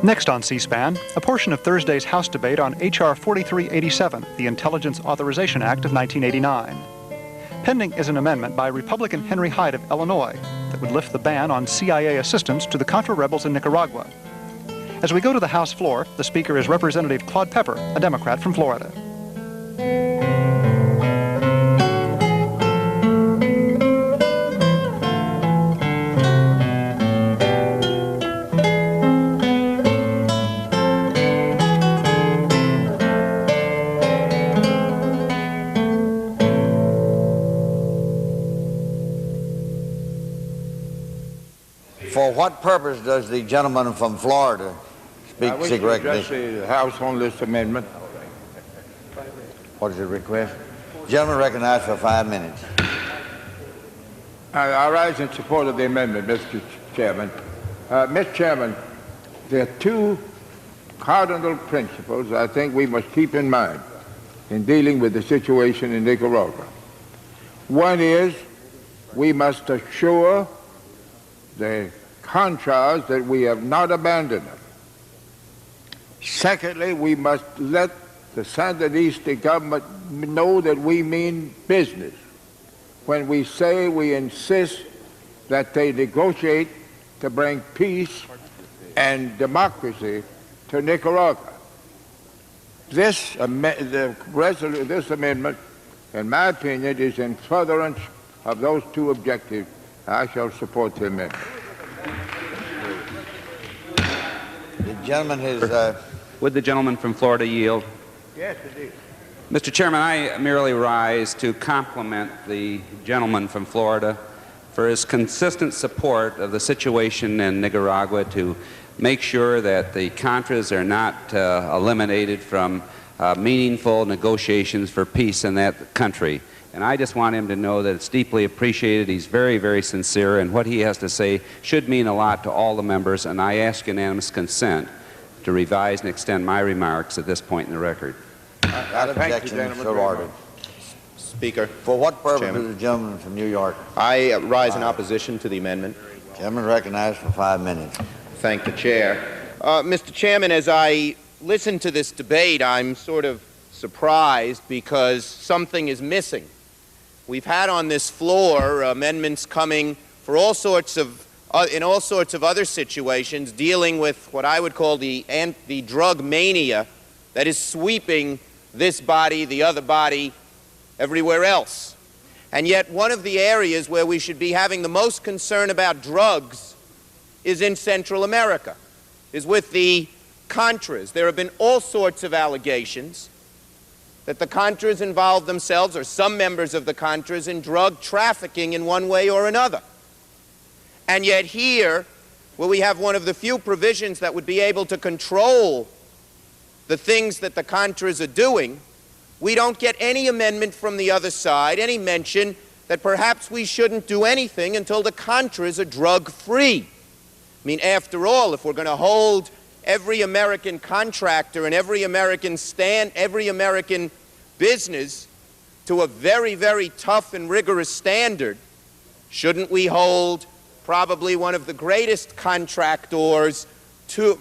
Next on C-SPAN, a portion of Thursday's House debate on H.R. 4387, the Intelligence Authorization Act of 1989. Pending is an amendment by Republican Henry Hyde of Illinois that would lift the ban on CIA assistance to the Contra rebels in Nicaragua. As we go to the House floor, the Speaker is Representative Claude Pepper, a Democrat from Florida. For what purpose does the gentleman from Florida seek recognition? The House on this amendment. What is your request? Gentleman recognized for 5 minutes. I rise in support of the amendment, Mr. Chairman. Mr. Chairman, there are two cardinal principles I think we must keep in mind in dealing with the situation in Nicaragua. One is we must assure the Contras that we have not abandoned them. Secondly, we must let the Sandinista government know that we mean business when we say we insist that they negotiate to bring peace and democracy to Nicaragua. This amendment, in my opinion, is in furtherance of those two objectives. I shall support the amendment. The gentleman has... Would the gentleman from Florida yield? Yes, indeed. Mr. Chairman, I merely rise to compliment the gentleman from Florida for his consistent support of the situation in Nicaragua to make sure that the Contras are not eliminated from meaningful negotiations for peace in that country. And I just want him to know that it's deeply appreciated. He's very, very sincere, and what he has to say should mean a lot to all the members, and I ask unanimous consent to revise and extend my remarks at this point in the record. Without objection, so ordered. Speaker. For what purpose Chairman. is the gentleman from New York? I rise in opposition to the amendment. Gentleman recognized for 5 minutes. Thank the chair. Mr. Chairman, as I listen to this debate, I'm sort of surprised because something is missing. We've had on this floor amendments coming for all sorts of in all sorts of other situations dealing with what I would call the drug mania that is sweeping this body, the other body, everywhere else. And yet one of the areas where we should be having the most concern about drugs is in Central America, is with the Contras. There have been all sorts of allegations that the Contras involve themselves, or some members of the Contras, in drug trafficking in one way or another. And yet here, where we have one of the few provisions that would be able to control the things that the Contras are doing, we don't get any amendment from the other side, any mention that perhaps we shouldn't do anything until the Contras are drug-free. I mean, after all, if we're going to hold every American contractor and every American business to a very, very tough and rigorous standard, shouldn't we hold probably one of the greatest contractors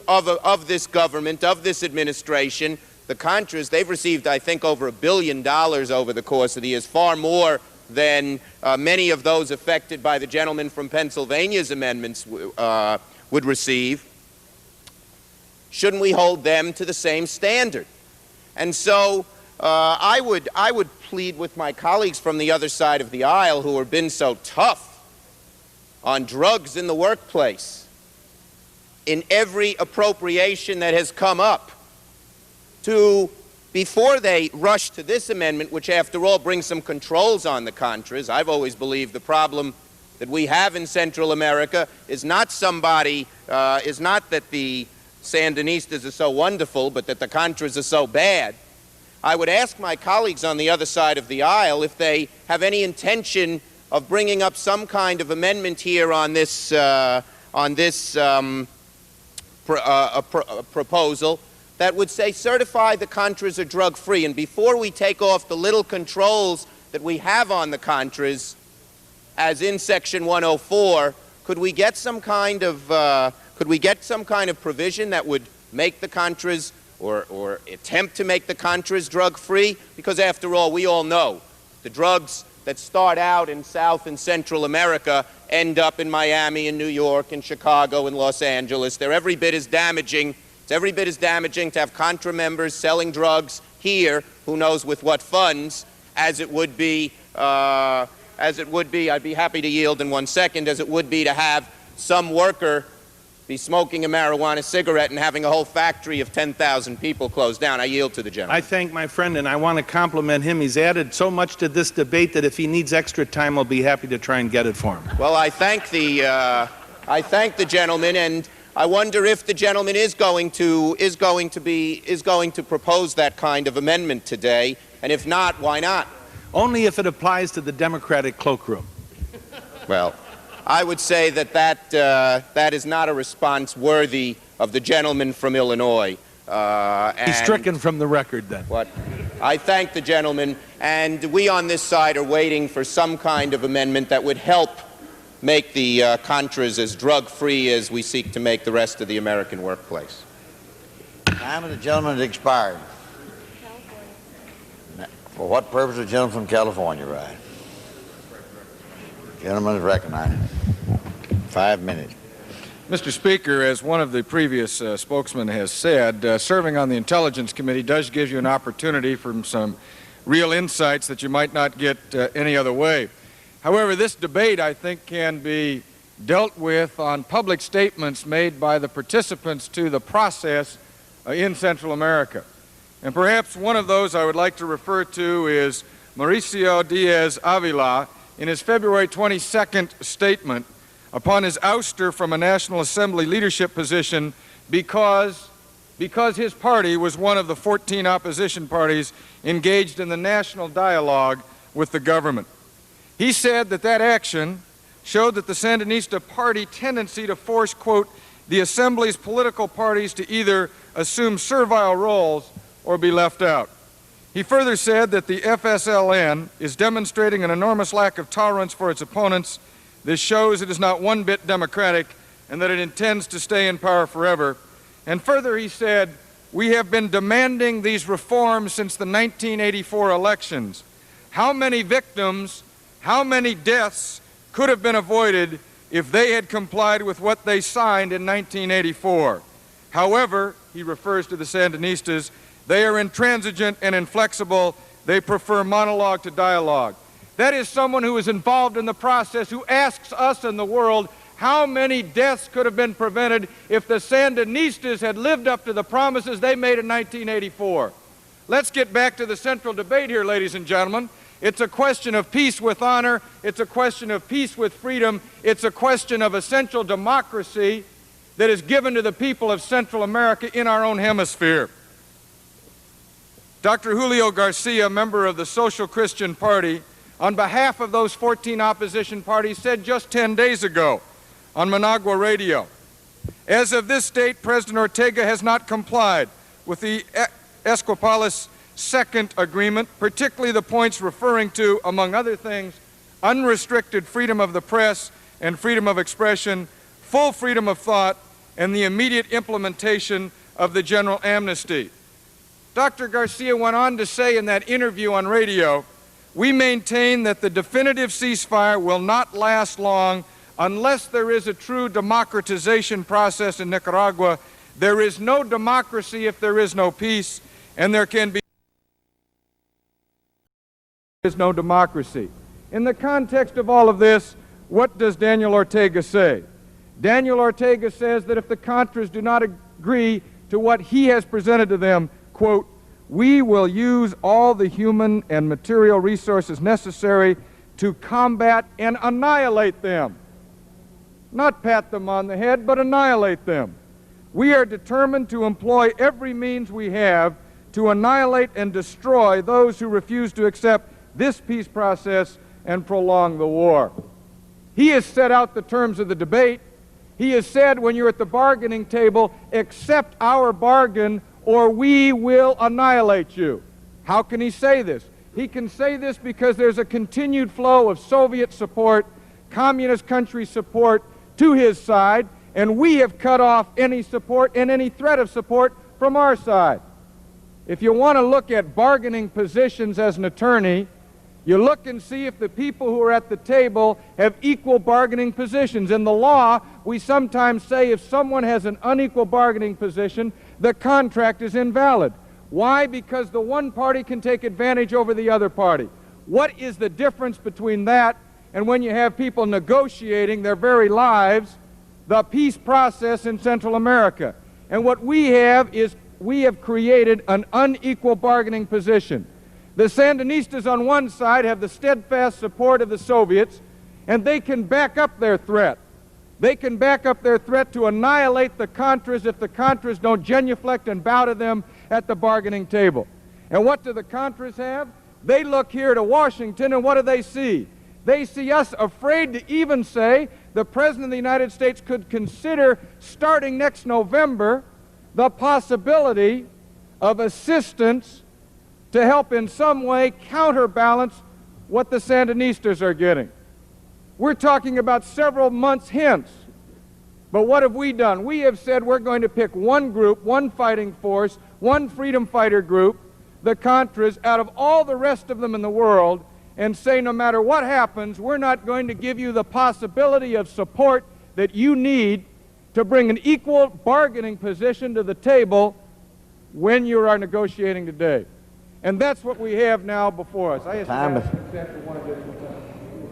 of this government, of this administration, the Contras? They've received, I think, over $1 billion over the course of the years, far more than many of those affected by the gentleman from Pennsylvania's amendments would receive. Shouldn't we hold them to the same standard? And so I would plead with my colleagues from the other side of the aisle who have been so tough on drugs in the workplace, in every appropriation that has come up, to, before they rush to this amendment, which after all brings some controls on the Contras. I've always believed the problem that we have in Central America is not that the Sandinistas are so wonderful, but that the Contras are so bad. I would ask my colleagues on the other side of the aisle if they have any intention of bringing up some kind of amendment here on this proposal that would say certify the Contras are drug-free. And before we take off the little controls that we have on the Contras, as in Section 104, could we get some kind of provision that would make the Contras or attempt to make the Contras drug-free? Because after all, we all know the drugs that start out in South and Central America end up in Miami and New York and Chicago and Los Angeles. They're every bit as damaging. It's every bit as damaging to have Contra members selling drugs here, who knows with what funds, as it would be, I'd be happy to yield in 1 second, as it would be to have some worker be smoking a marijuana cigarette and having a whole factory of 10,000 people closed down. I yield to the gentleman. I thank my friend, and I want to compliment him. He's added so much to this debate that if he needs extra time, I'll be happy to try and get it for him. Well, I thank the gentleman, and I wonder if the gentleman is going to propose that kind of amendment today, and if not, why not? Only if it applies to the Democratic cloakroom. Well, I would say that is not a response worthy of the gentleman from Illinois. He's stricken from the record, then. What? I thank the gentleman, and we on this side are waiting for some kind of amendment that would help make the Contras as drug-free as we seek to make the rest of the American workplace. Time of the gentleman has expired. For what purpose the gentleman from California ride? Gentleman is recognized. 5 minutes. Mr. Speaker, as one of the previous spokesmen has said, serving on the Intelligence Committee does give you an opportunity for some real insights that you might not get any other way. However, this debate, I think, can be dealt with on public statements made by the participants to the process in Central America. And perhaps one of those I would like to refer to is Mauricio Diaz-Avila in his February 22nd statement upon his ouster from a National Assembly leadership position because his party was one of the 14 opposition parties engaged in the national dialogue with the government. He said that that action showed that the Sandinista party tendency to force, quote, the Assembly's political parties to either assume servile roles or be left out. He further said that the FSLN is demonstrating an enormous lack of tolerance for its opponents. This shows it is not one bit democratic and that it intends to stay in power forever. And further, he said, we have been demanding these reforms since the 1984 elections. How many victims, how many deaths could have been avoided if they had complied with what they signed in 1984? However, he refers to the Sandinistas, they are intransigent and inflexible. They prefer monologue to dialogue. That is someone who is involved in the process, who asks us and the world how many deaths could have been prevented if the Sandinistas had lived up to the promises they made in 1984. Let's get back to the central debate here, ladies and gentlemen. It's a question of peace with honor. It's a question of peace with freedom. It's a question of essential democracy that is given to the people of Central America in our own hemisphere. Dr. Julio Garcia, member of the Social Christian Party, on behalf of those 14 opposition parties, said just 10 days ago on Managua Radio, as of this date, President Ortega has not complied with the Esquipulas Second Agreement, particularly the points referring to, among other things, unrestricted freedom of the press and freedom of expression, full freedom of thought, and the immediate implementation of the general amnesty. Dr. Garcia went on to say in that interview on radio, we maintain that the definitive ceasefire will not last long unless there is a true democratization process in Nicaragua. There is no democracy if there is no peace, and there can be no democracy. In the context of all of this, what does Daniel Ortega say? Daniel Ortega says that if the Contras do not agree to what he has presented to them, quote, we will use all the human and material resources necessary to combat and annihilate them. Not pat them on the head, but annihilate them. We are determined to employ every means we have to annihilate and destroy those who refuse to accept this peace process and prolong the war. He has set out the terms of the debate. He has said, when you're at the bargaining table, accept our bargain or we will annihilate you. How can he say this? He can say this because there's a continued flow of Soviet support, communist country support to his side, and we have cut off any support and any threat of support from our side. If you want to look at bargaining positions as an attorney, you look and see if the people who are at the table have equal bargaining positions. In the law, we sometimes say if someone has an unequal bargaining position, the contract is invalid. Why? Because the one party can take advantage over the other party. What is the difference between that and when you have people negotiating their very lives, the peace process in Central America? And what we have is we have created an unequal bargaining position. The Sandinistas on one side have the steadfast support of the Soviets, and they can back up their threat. They can back up their threat to annihilate the Contras if the Contras don't genuflect and bow to them at the bargaining table. And what do the Contras have? They look here to Washington, and what do they see? They see us afraid to even say the President of the United States could consider, starting next November, the possibility of assistance to help in some way counterbalance what the Sandinistas are getting. We're talking about several months hence. But what have we done? We have said we're going to pick one group, one fighting force, one freedom fighter group, the Contras, out of all the rest of them in the world, and say no matter what happens, we're not going to give you the possibility of support that you need to bring an equal bargaining position to the table when you are negotiating today. And that's what we have now before us. I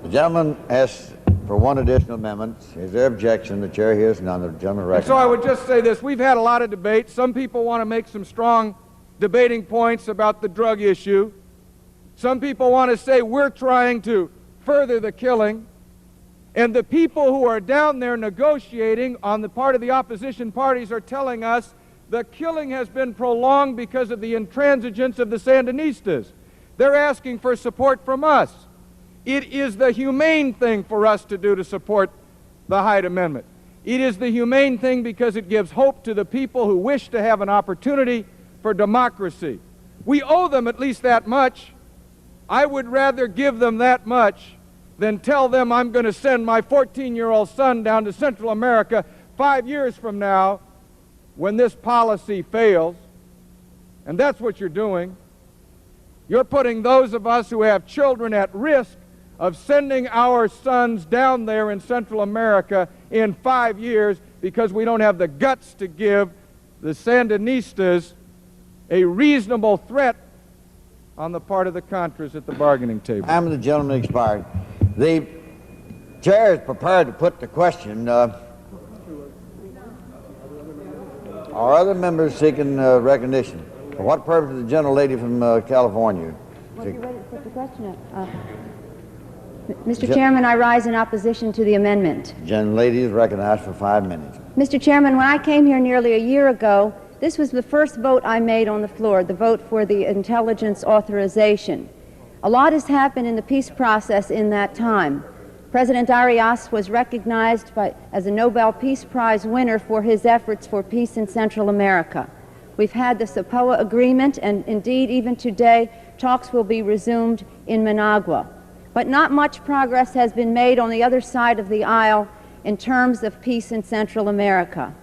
The gentleman asks for one additional amendment. Is there objection? The chair hears none. The gentleman recognizes. So I would just say this. We've had a lot of debate. Some people want to make some strong debating points about the drug issue. Some people want to say we're trying to further the killing. And the people who are down there negotiating on the part of the opposition parties are telling us the killing has been prolonged because of the intransigence of the Sandinistas. They're asking for support from us. It is the humane thing for us to do to support the Hyde Amendment. It is the humane thing because it gives hope to the people who wish to have an opportunity for democracy. We owe them at least that much. I would rather give them that much than tell them I'm going to send my 14-year-old son down to Central America 5 years from now when this policy fails. And that's what you're doing. You're putting those of us who have children at risk of sending our sons down there in Central America in 5 years because we don't have the guts to give the Sandinistas a reasonable threat on the part of the Contras at the bargaining table. Time of the gentleman expired. The chair is prepared to put the question. Are other members seeking recognition? For what purpose is the gentlelady from California? Well, if you're ready to put the question up. Mr. Chairman, I rise in opposition to the amendment. Gentlelady is recognized for 5 minutes. Mr. Chairman, when I came here nearly a year ago, this was the first vote I made on the floor, the vote for the intelligence authorization. A lot has happened in the peace process in that time. President Arias was recognized as a Nobel Peace Prize winner for his efforts for peace in Central America. We've had the Sopoa Agreement, and indeed, even today, talks will be resumed in Managua. But not much progress has been made on the other side of the aisle in terms of peace in Central America.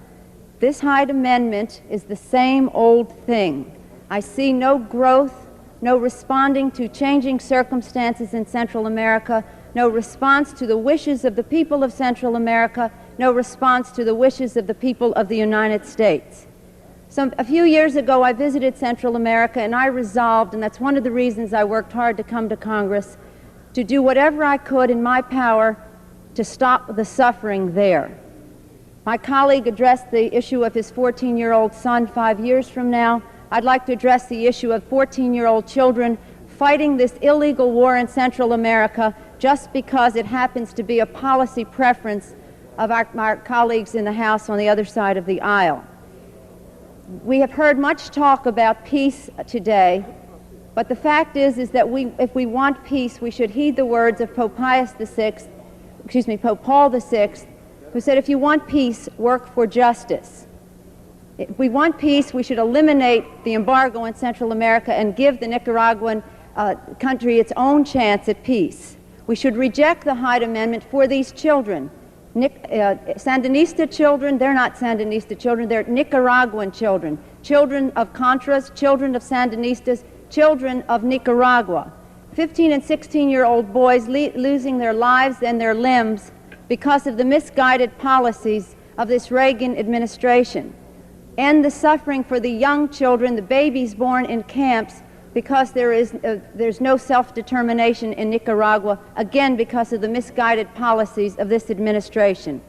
This Hyde Amendment is the same old thing. I see no growth, no responding to changing circumstances in Central America, no response to the wishes of the people of Central America, no response to the wishes of the people of the United States. A few years ago, I visited Central America, and I resolved, and that's one of the reasons I worked hard to come to Congress, to do whatever I could in my power to stop the suffering there. My colleague addressed the issue of his 14-year-old son 5 years from now. I'd like to address the issue of 14-year-old children fighting this illegal war in Central America just because it happens to be a policy preference of our colleagues in the House on the other side of the aisle. We have heard much talk about peace today, but the fact is that if we want peace, we should heed the words of Pope Paul VI, who said, if you want peace, work for justice. If we want peace, we should eliminate the embargo in Central America and give the Nicaraguan country its own chance at peace. We should reject the Hyde Amendment for these children. Sandinista children, they're not Sandinista children, they're Nicaraguan children, children of Contras, children of Sandinistas, children of Nicaragua. 15 and 16-year-old boys losing their lives and their limbs because of the misguided policies of this Reagan administration. End the suffering for the young children, the babies born in camps, because there's no self-determination in Nicaragua, again because of the misguided policies of this administration.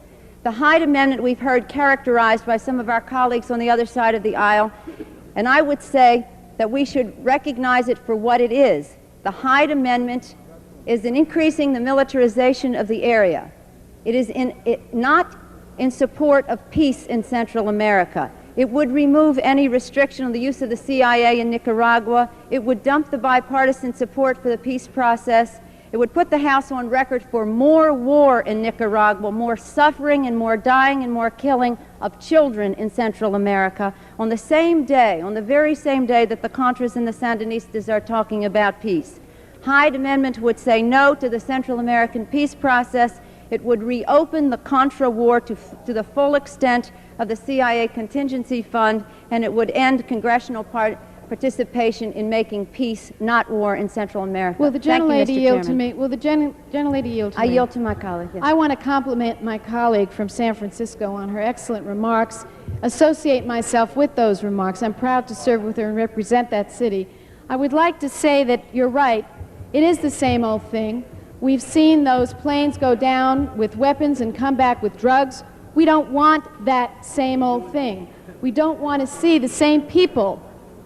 The Hyde Amendment we've heard characterized by some of our colleagues on the other side of the aisle, and I would say that we should recognize it for what it is. The Hyde Amendment is in increasing the militarization of the area. It is not in support of peace in Central America. It would remove any restriction on the use of the CIA in Nicaragua. It would dump the bipartisan support for the peace process. It would put the House on record for more war in Nicaragua, more suffering and more dying and more killing of children in Central America on the same day, on the very same day that the Contras and the Sandinistas are talking about peace. Hyde Amendment would say no to the Central American peace process. It would reopen the Contra war to the full extent of the CIA contingency fund, and it would end congressional participation in making peace, not war, in Central America. Will the gentlelady yield to me? Will the gentlelady yield to me? I yield to my colleague, yes. I want to compliment my colleague from San Francisco on her excellent remarks, associate myself with those remarks. I'm proud to serve with her and represent that city. I would like to say that you're right. It is the same old thing. We've seen those planes go down with weapons and come back with drugs. We don't want that same old thing. We don't want to see the same people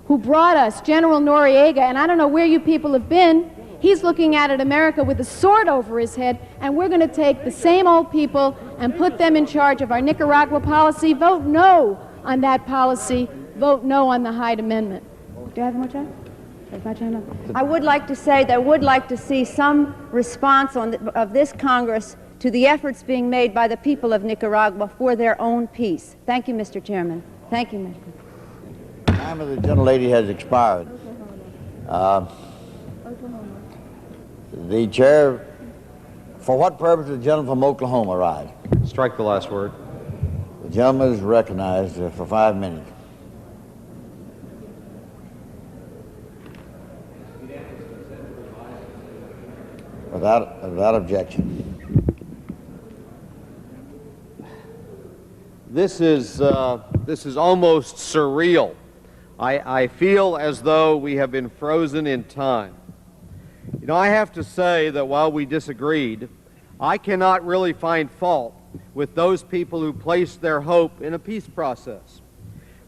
who brought us General Noriega, and I don't know where you people have been. He's looking at America with a sword over his head, and we're going to take the same old people and put them in charge of our Nicaragua policy. Vote no on that policy. Vote no on the Hyde Amendment. Do I have more time? I would like to say that I would like to see some response of this Congress to the efforts being made by the people of Nicaragua for their own peace. Thank you, Mr. Chairman. Thank you, Mr. The time of the gentlelady has expired. The chair, for what purpose did the gentleman from Oklahoma rise? Strike the last word. The gentleman is recognized for 5 minutes. Without objection. This is almost surreal. I feel as though we have been frozen in time. You know, I have to say that while we disagreed, I cannot really find fault with those people who placed their hope in a peace process.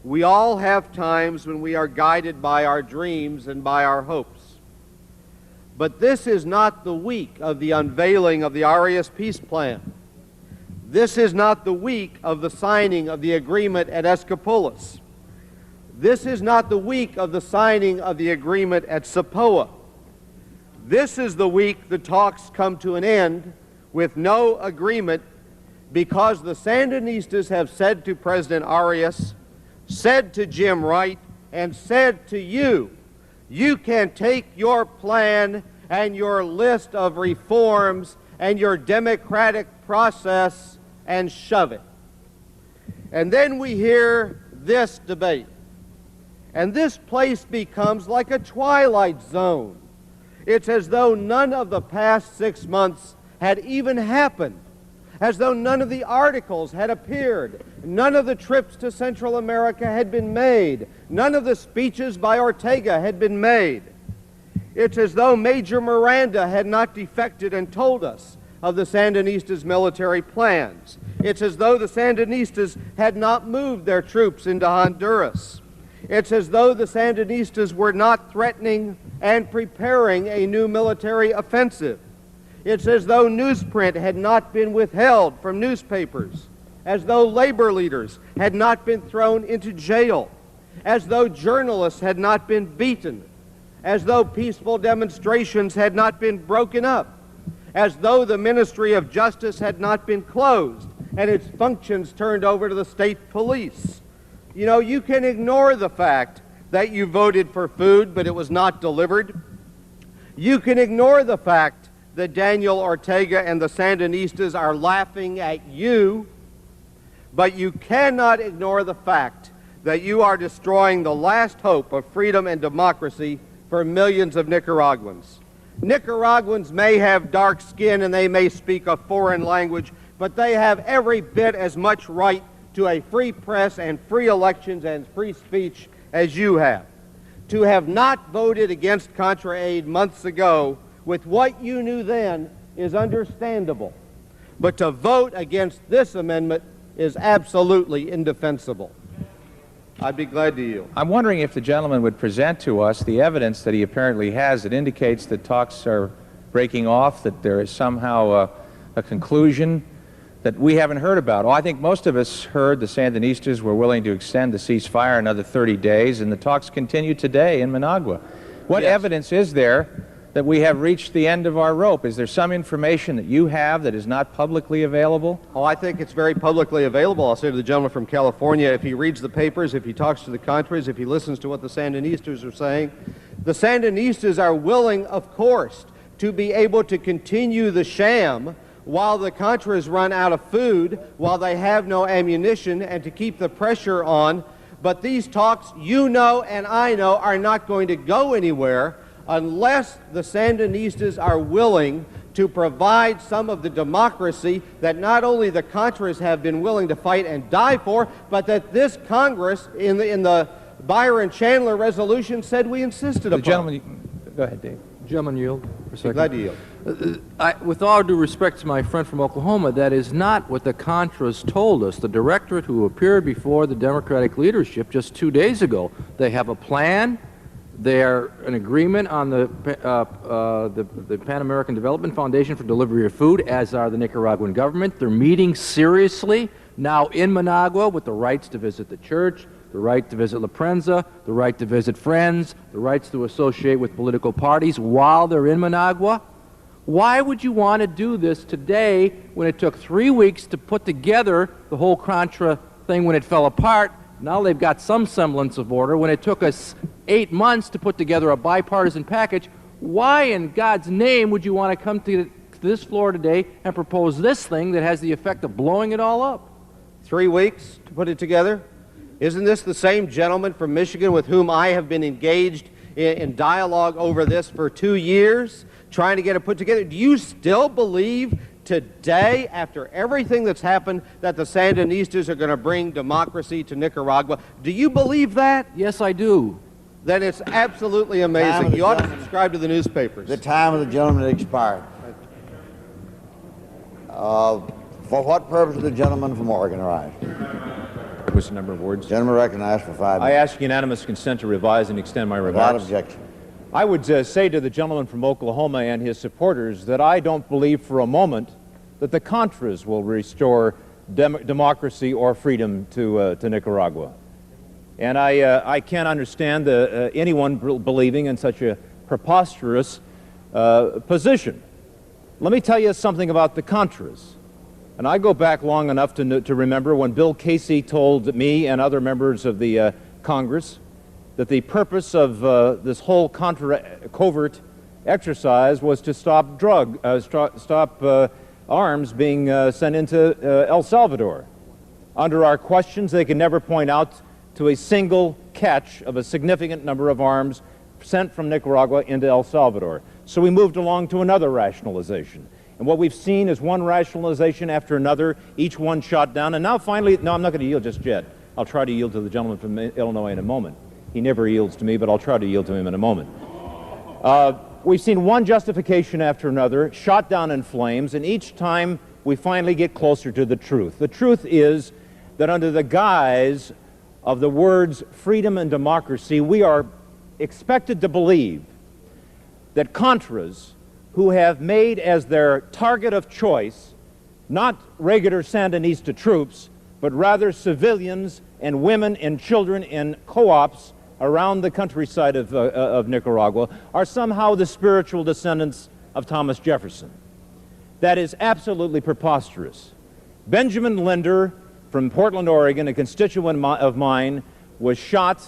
We all have times when we are guided by our dreams and by our hopes. But this is not the week of the unveiling of the Arias peace plan. This is not the week of the signing of the agreement at Escopolis. This is not the week of the signing of the agreement at Sopoa. This is the week the talks come to an end with no agreement, because the Sandinistas have said to President Arias, said to Jim Wright, and said to you, you can take your plan and your list of reforms and your democratic process and shove it. And then we hear this debate. And this place becomes like a twilight zone. It's as though none of the past 6 months had even happened, as though none of the articles had appeared, none of the trips to Central America had been made, none of the speeches by Ortega had been made. It's as though Major Miranda had not defected and told us of the Sandinistas' military plans. It's as though the Sandinistas had not moved their troops into Honduras. It's as though the Sandinistas were not threatening and preparing a new military offensive. It's as though newsprint had not been withheld from newspapers, as though labor leaders had not been thrown into jail, as though journalists had not been beaten, as though peaceful demonstrations had not been broken up, as though the Ministry of Justice had not been closed and its functions turned over to the state police. You know, you can ignore the fact that you voted for food, but it was not delivered. You can ignore the fact that Daniel Ortega and the Sandinistas are laughing at you, but you cannot ignore the fact that you are destroying the last hope of freedom and democracy for millions of Nicaraguans. Nicaraguans may have dark skin and they may speak a foreign language, but they have every bit as much right to a free press and free elections and free speech as you have. To have not voted against Contra aid months ago with what you knew then is understandable, but to vote against this amendment is absolutely indefensible. I'd be glad to yield. I'm wondering if the gentleman would present to us the evidence that he apparently has that indicates that talks are breaking off, that there is somehow a conclusion that we haven't heard about. Oh, I think most of us heard the Sandinistas were willing to extend the ceasefire another 30 days, and the talks continue today in Managua. What evidence is there that we have reached the end of our rope? Is there some information that you have that is not publicly available? Oh, I think it's very publicly available. I'll say to the gentleman from California, if he reads the papers, if he talks to the Contras, if he listens to what the Sandinistas are saying, the Sandinistas are willing, of course, to be able to continue the sham while the Contras run out of food, while they have no ammunition, and to keep the pressure on. But these talks, you know and I know, are not going to go anywhere unless the Sandinistas are willing to provide some of the democracy that not only the Contras have been willing to fight and die for, but that this Congress, in the Byron Chandler resolution, said we insisted upon. Gentleman, go ahead, Dave. Gentleman, yield for a second. Glad to yield. With all due respect to my friend from Oklahoma, that is not what the Contras told us. The directorate who appeared before the Democratic leadership just 2 days ago, they have a plan. They're an agreement on the Pan American Development Foundation for delivery of food, as are the Nicaraguan government. They're meeting seriously now in Managua with the rights to visit the church, the right to visit La Prensa, the right to visit friends, the rights to associate with political parties while they're in Managua. Why would you want to do this today when it took 3 weeks to put together the whole Contra thing when it fell apart? Now they've got some semblance of order. When it took us 8 months to put together a bipartisan package, why in God's name would you want to come to this floor today and propose this thing that has the effect of blowing it all up? 3 weeks to put it together? Isn't this the same gentleman from Michigan with whom I have been engaged in dialogue over this for 2 years, trying to get it put together? Do you still believe today, after everything that's happened, that the Sandinistas are going to bring democracy to Nicaragua? Do you believe that? Yes, I do. Then it's absolutely amazing. You ought to subscribe to the newspapers. The time of the gentleman expired. For what purpose did the gentleman from Oregon arise? What's the number of words? Gentleman recognized for 5 minutes. I ask unanimous consent to revise and extend my remarks. Without objection. I would say to the gentleman from Oklahoma and his supporters that I don't believe for a moment that the Contras will restore democracy or freedom to Nicaragua. And I can't understand anyone believing in such a preposterous position. Let me tell you something about the Contras. And I go back long enough to remember when Bill Casey told me and other members of the Congress that the purpose of this whole covert exercise was to stop arms being sent into El Salvador. Under our questions, they could never point out to a single catch of a significant number of arms sent from Nicaragua into El Salvador. So we moved along to another rationalization. And what we've seen is one rationalization after another, each one shot down. And now finally, no, I'm not going to yield just yet. I'll try to yield to the gentleman from Illinois in a moment. He never yields to me, but I'll try to yield to him in a moment. We've seen one justification after another, shot down in flames, and each time we finally get closer to the truth. The truth is that under the guise of the words freedom and democracy, we are expected to believe that Contras, who have made as their target of choice not regular Sandinista troops, but rather civilians and women and children in co-ops around the countryside of Nicaragua, are somehow the spiritual descendants of Thomas Jefferson. That is absolutely preposterous. Benjamin Linder from Portland, Oregon, a constituent of mine, was shot,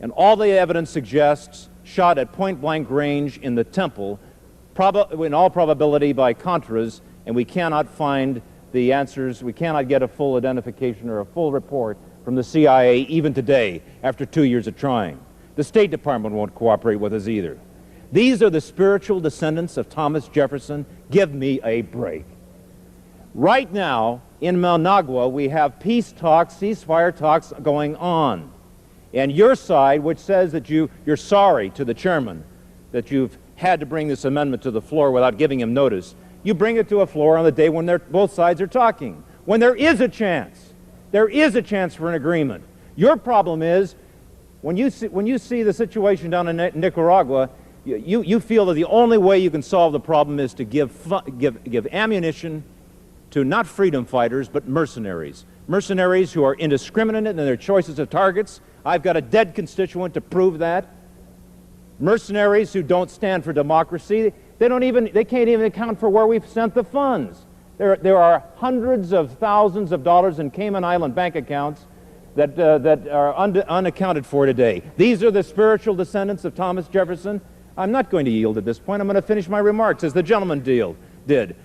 and all the evidence suggests, shot at point-blank range in the temple in all probability by Contras, and we cannot find the answers. We cannot get a full identification or a full report from the CIA even today, after 2 years of trying. The State Department won't cooperate with us either. These are the spiritual descendants of Thomas Jefferson. Give me a break. Right now, in Managua, we have peace talks, ceasefire talks going on. And your side, which says that you're sorry to the chairman that you've had to bring this amendment to the floor without giving him notice, you bring it to a floor on the day when both sides are talking, when there is a chance for an agreement. Your problem is, when you see the situation down in Nicaragua, you feel that the only way you can solve the problem is to give ammunition to not freedom fighters, but mercenaries. Mercenaries who are indiscriminate in their choices of targets. I've got a dead constituent to prove that. Mercenaries who don't stand for democracy. They can't even account for where we've sent the funds. There are hundreds of thousands of dollars in Cayman Island bank accounts that are unaccounted for today. These are the spiritual descendants of Thomas Jefferson. I'm not going to yield at this point. I'm going to finish my remarks as the gentleman did.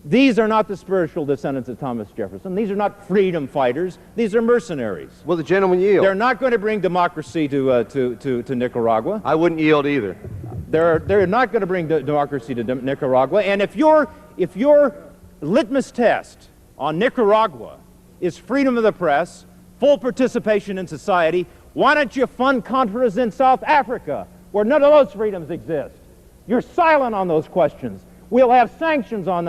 These are not the spiritual descendants of Thomas Jefferson. These are not freedom fighters. These are mercenaries. Will the gentleman yield? They're not going to bring democracy to Nicaragua. I wouldn't yield either. They're not going to bring democracy to Nicaragua. And if your litmus test on Nicaragua is freedom of the press, full participation in society, why don't you fund Contras in South Africa, where none of those freedoms exist? You're silent on those questions. We'll have sanctions on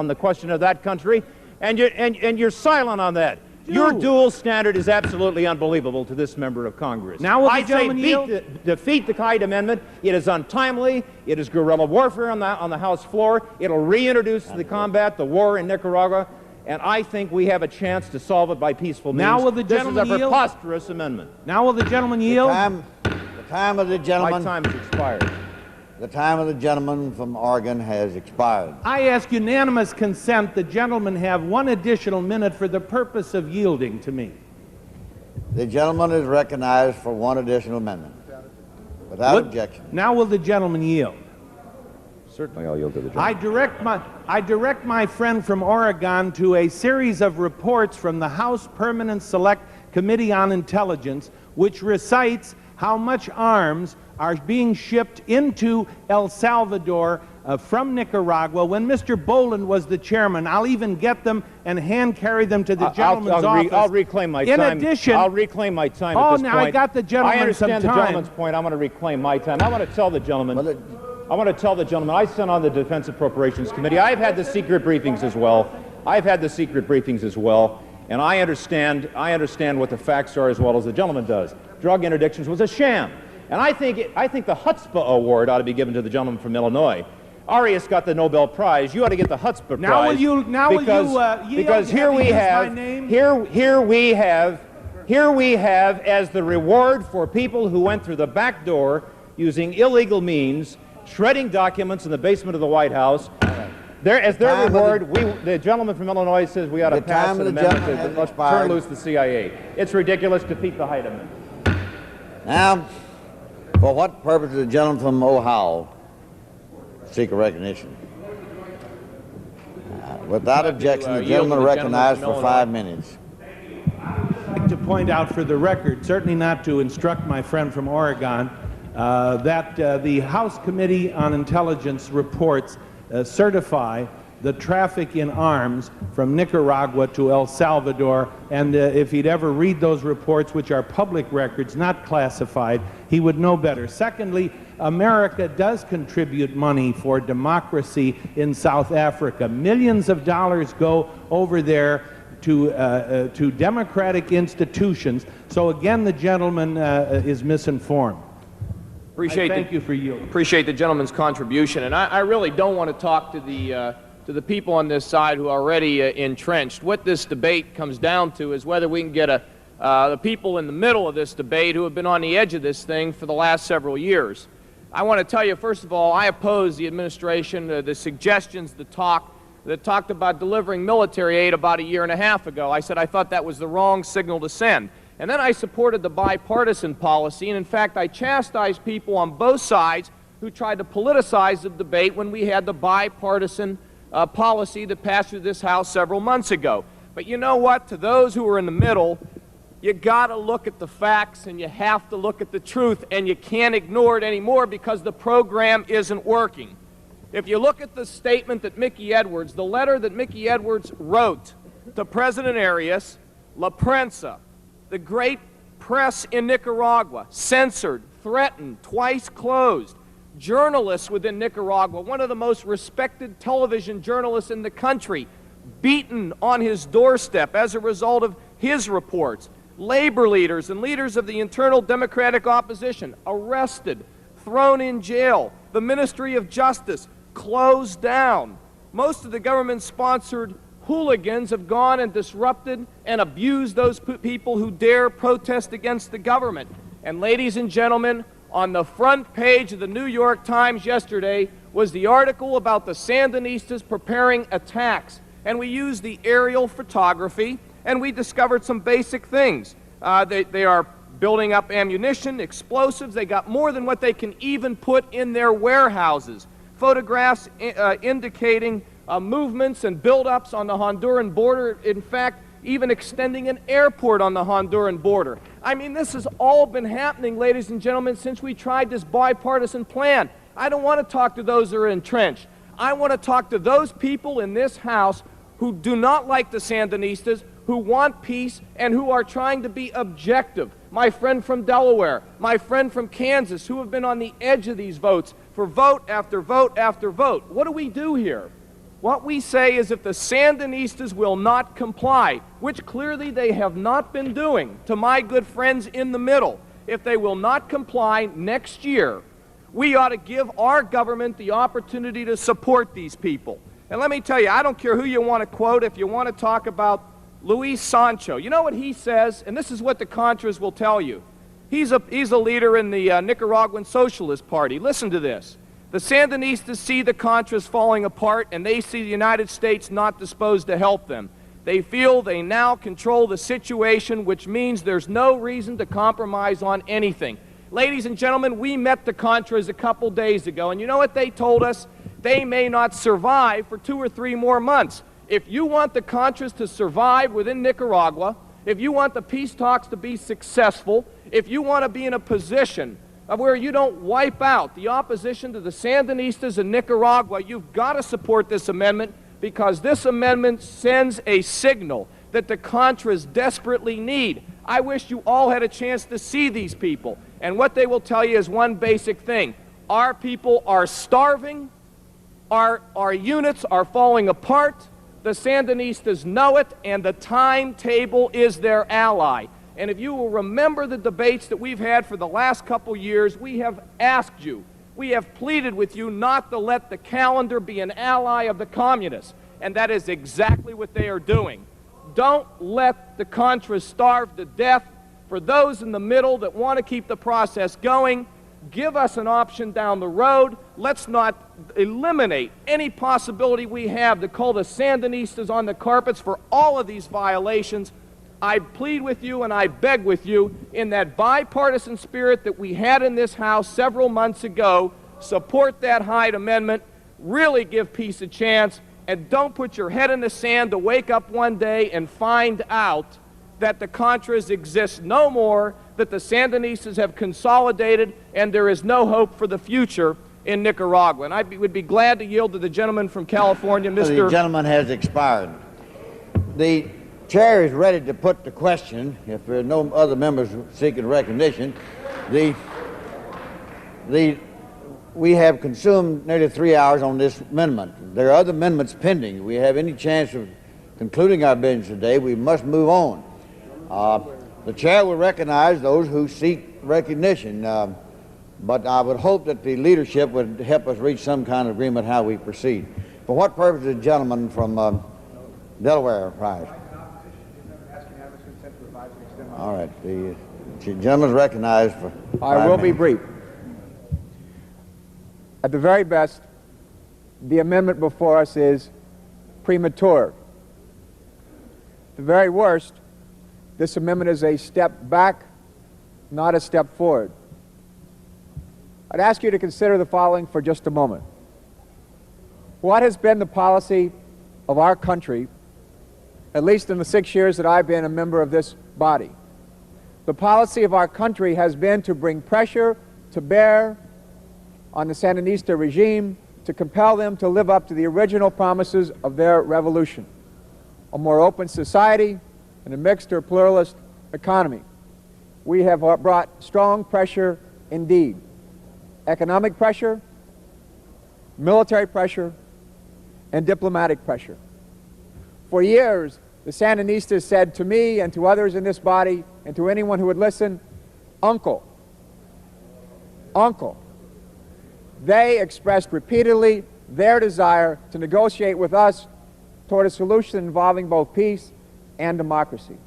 the question of that country, and you're silent on that. Your dual standard is absolutely unbelievable to this member of Congress. Now will the gentleman yield? Defeat the Hyde Amendment. It is untimely. It is guerrilla warfare on the House floor. It'll reintroduce the war in Nicaragua, and I think we have a chance to solve it by peaceful means. Now will the gentleman yield? This is a preposterous amendment. Now will the gentleman yield? The time of the gentleman. My time has expired. The time of the gentleman from Oregon has expired. I ask unanimous consent the gentleman have 1 additional minute for the purpose of yielding to me. The gentleman is recognized for 1 additional amendment. Without objection. Now will the gentleman yield? Certainly I'll yield to the gentleman. I direct my friend from Oregon to a series of reports from the House Permanent Select Committee on Intelligence, which recites how much arms are being shipped into El Salvador from Nicaragua. When Mr. Boland was the chairman, I'll even get them and hand carry them to the gentleman's office. I'll reclaim my time. In addition, I'll reclaim my time at this point. Oh, now I got the gentleman some time. I understand the gentleman's point. I'm going to reclaim my time. I want to tell the gentleman. I sit on the Defense Appropriations Committee. I've had the secret briefings as well. And I understand what the facts are as well as the gentleman does. Drug interdictions was a sham. And I think the Chutzpah Award ought to be given to the gentleman from Illinois. Arias got the Nobel Prize. You ought to get the Chutzpah Prize. Because here we have as the reward for people who went through the back door using illegal means, shredding documents in the basement of the White House. As their reward, the gentleman from Illinois says we ought to pass an amendment to turn loose the CIA. It's ridiculous. Defeat the Hyde Amendment. Now, for what purpose does the gentleman from Ohio seek a recognition? Without objection, the gentleman recognized for 5 minutes. I'd like to point out for the record, certainly not to instruct my friend from Oregon, that the House Committee on Intelligence reports certify the traffic in arms from Nicaragua to El Salvador, and if he'd ever read those reports, which are public records, not classified, he would know better. Secondly, America does contribute money for democracy in South Africa. Millions of dollars go over there to democratic institutions. So again, the gentleman is misinformed. Thank you for yielding. Appreciate the gentleman's contribution, and I really don't want to talk to the people on this side who are already entrenched. What this debate comes down to is whether we can get the people in the middle of this debate who have been on the edge of this thing for the last several years. I want to tell you, first of all, I oppose the administration, the suggestions, the talk that talked about delivering military aid about 1.5 years ago. I said I thought that was the wrong signal to send. And then I supported the bipartisan policy, and in fact I chastised people on both sides who tried to politicize the debate when we had the bipartisan policy that passed through this House several months ago. But you know what? To those who are in the middle, you got to look at the facts and you have to look at the truth, and you can't ignore it anymore because the program isn't working. If you look at the statement that Mickey Edwards, the letter that Mickey Edwards wrote to President Arias, La Prensa, the great press in Nicaragua, censored, threatened, twice closed, journalists within Nicaragua, one of the most respected television journalists in the country, beaten on his doorstep as a result of his reports, labor leaders and leaders of the internal democratic opposition arrested, thrown in jail, the Ministry of Justice closed down. Most of the government-sponsored hooligans have gone and disrupted and abused those people who dare protest against the government. And ladies and gentlemen, on the front page of the New York Times yesterday was the article about the Sandinistas preparing attacks. And we used the aerial photography, and we discovered some basic things. They are building up ammunition, explosives. They got more than what they can even put in their warehouses. Photographs indicating movements and buildups on the Honduran border, in fact, even extending an airport on the Honduran border. I mean, this has all been happening, ladies and gentlemen, since we tried this bipartisan plan. I don't want to talk to those who are entrenched. I want to talk to those people in this House who do not like the Sandinistas, who want peace, and who are trying to be objective. My friend from Delaware, my friend from Kansas, who have been on the edge of these votes for vote after vote after vote. What do we do here? What we say is if the Sandinistas will not comply, which clearly they have not been doing, to my good friends in the middle, if they will not comply next year, we ought to give our government the opportunity to support these people. And let me tell you, I don't care who you want to quote. If you want to talk about Luis Sancho, you know what he says? And this is what the Contras will tell you. He's a leader in the Nicaraguan Socialist Party. Listen to this. The Sandinistas see the Contras falling apart, and they see the United States not disposed to help them. They feel they now control the situation, which means there's no reason to compromise on anything. Ladies and gentlemen, we met the Contras a couple days ago, and you know what they told us? They may not survive for 2 or 3 more months. If you want the Contras to survive within Nicaragua, if you want the peace talks to be successful, if you want to be in a position of where you don't wipe out the opposition to the Sandinistas in Nicaragua, you've got to support this amendment, because this amendment sends a signal that the Contras desperately need. I wish you all had a chance to see these people, and what they will tell you is one basic thing. Our people are starving, our units are falling apart, the Sandinistas know it, and the timetable is their ally. And if you will remember the debates that we've had for the last couple years, we have asked you, we have pleaded with you not to let the calendar be an ally of the communists. And that is exactly what they are doing. Don't let the Contras starve to death. For those in the middle that want to keep the process going, give us an option down the road. Let's not eliminate any possibility we have to call the Sandinistas on the carpets for all of these violations. I plead with you and I beg with you, in that bipartisan spirit that we had in this House several months ago, support that Hyde amendment, really give peace a chance, and don't put your head in the sand to wake up one day and find out that the Contras exist no more, that the Sandinistas have consolidated, and there is no hope for the future in Nicaragua. And I would be glad to yield to the gentleman from California, Mr. The gentleman has expired. The chair is ready to put the question. If there are no other members seeking recognition, we have consumed nearly 3 hours on this amendment. There are other amendments pending. If we have any chance of concluding our business today, we must move on. The chair will recognize those who seek recognition, but I would hope that the leadership would help us reach some kind of agreement how we proceed. For what purpose is the gentleman from Delaware rise? All right, the gentleman is recognized for 5 I will be minutes. brief. At the very best, the amendment before us is premature. At the very worst, this amendment is a step back, not a step forward. I'd ask you to consider the following for just a moment. What has been the policy of our country, at least in the 6 years that I've been a member of this body? The policy of our country has been to bring pressure to bear on the Sandinista regime to compel them to live up to the original promises of their revolution: a more open society and a mixed or pluralist economy. We have brought strong pressure indeed. Economic pressure, military pressure, and diplomatic pressure. For years, the Sandinistas said to me and to others in this body and to anyone who would listen, "Uncle, Uncle." They expressed repeatedly their desire to negotiate with us toward a solution involving both peace and democracy.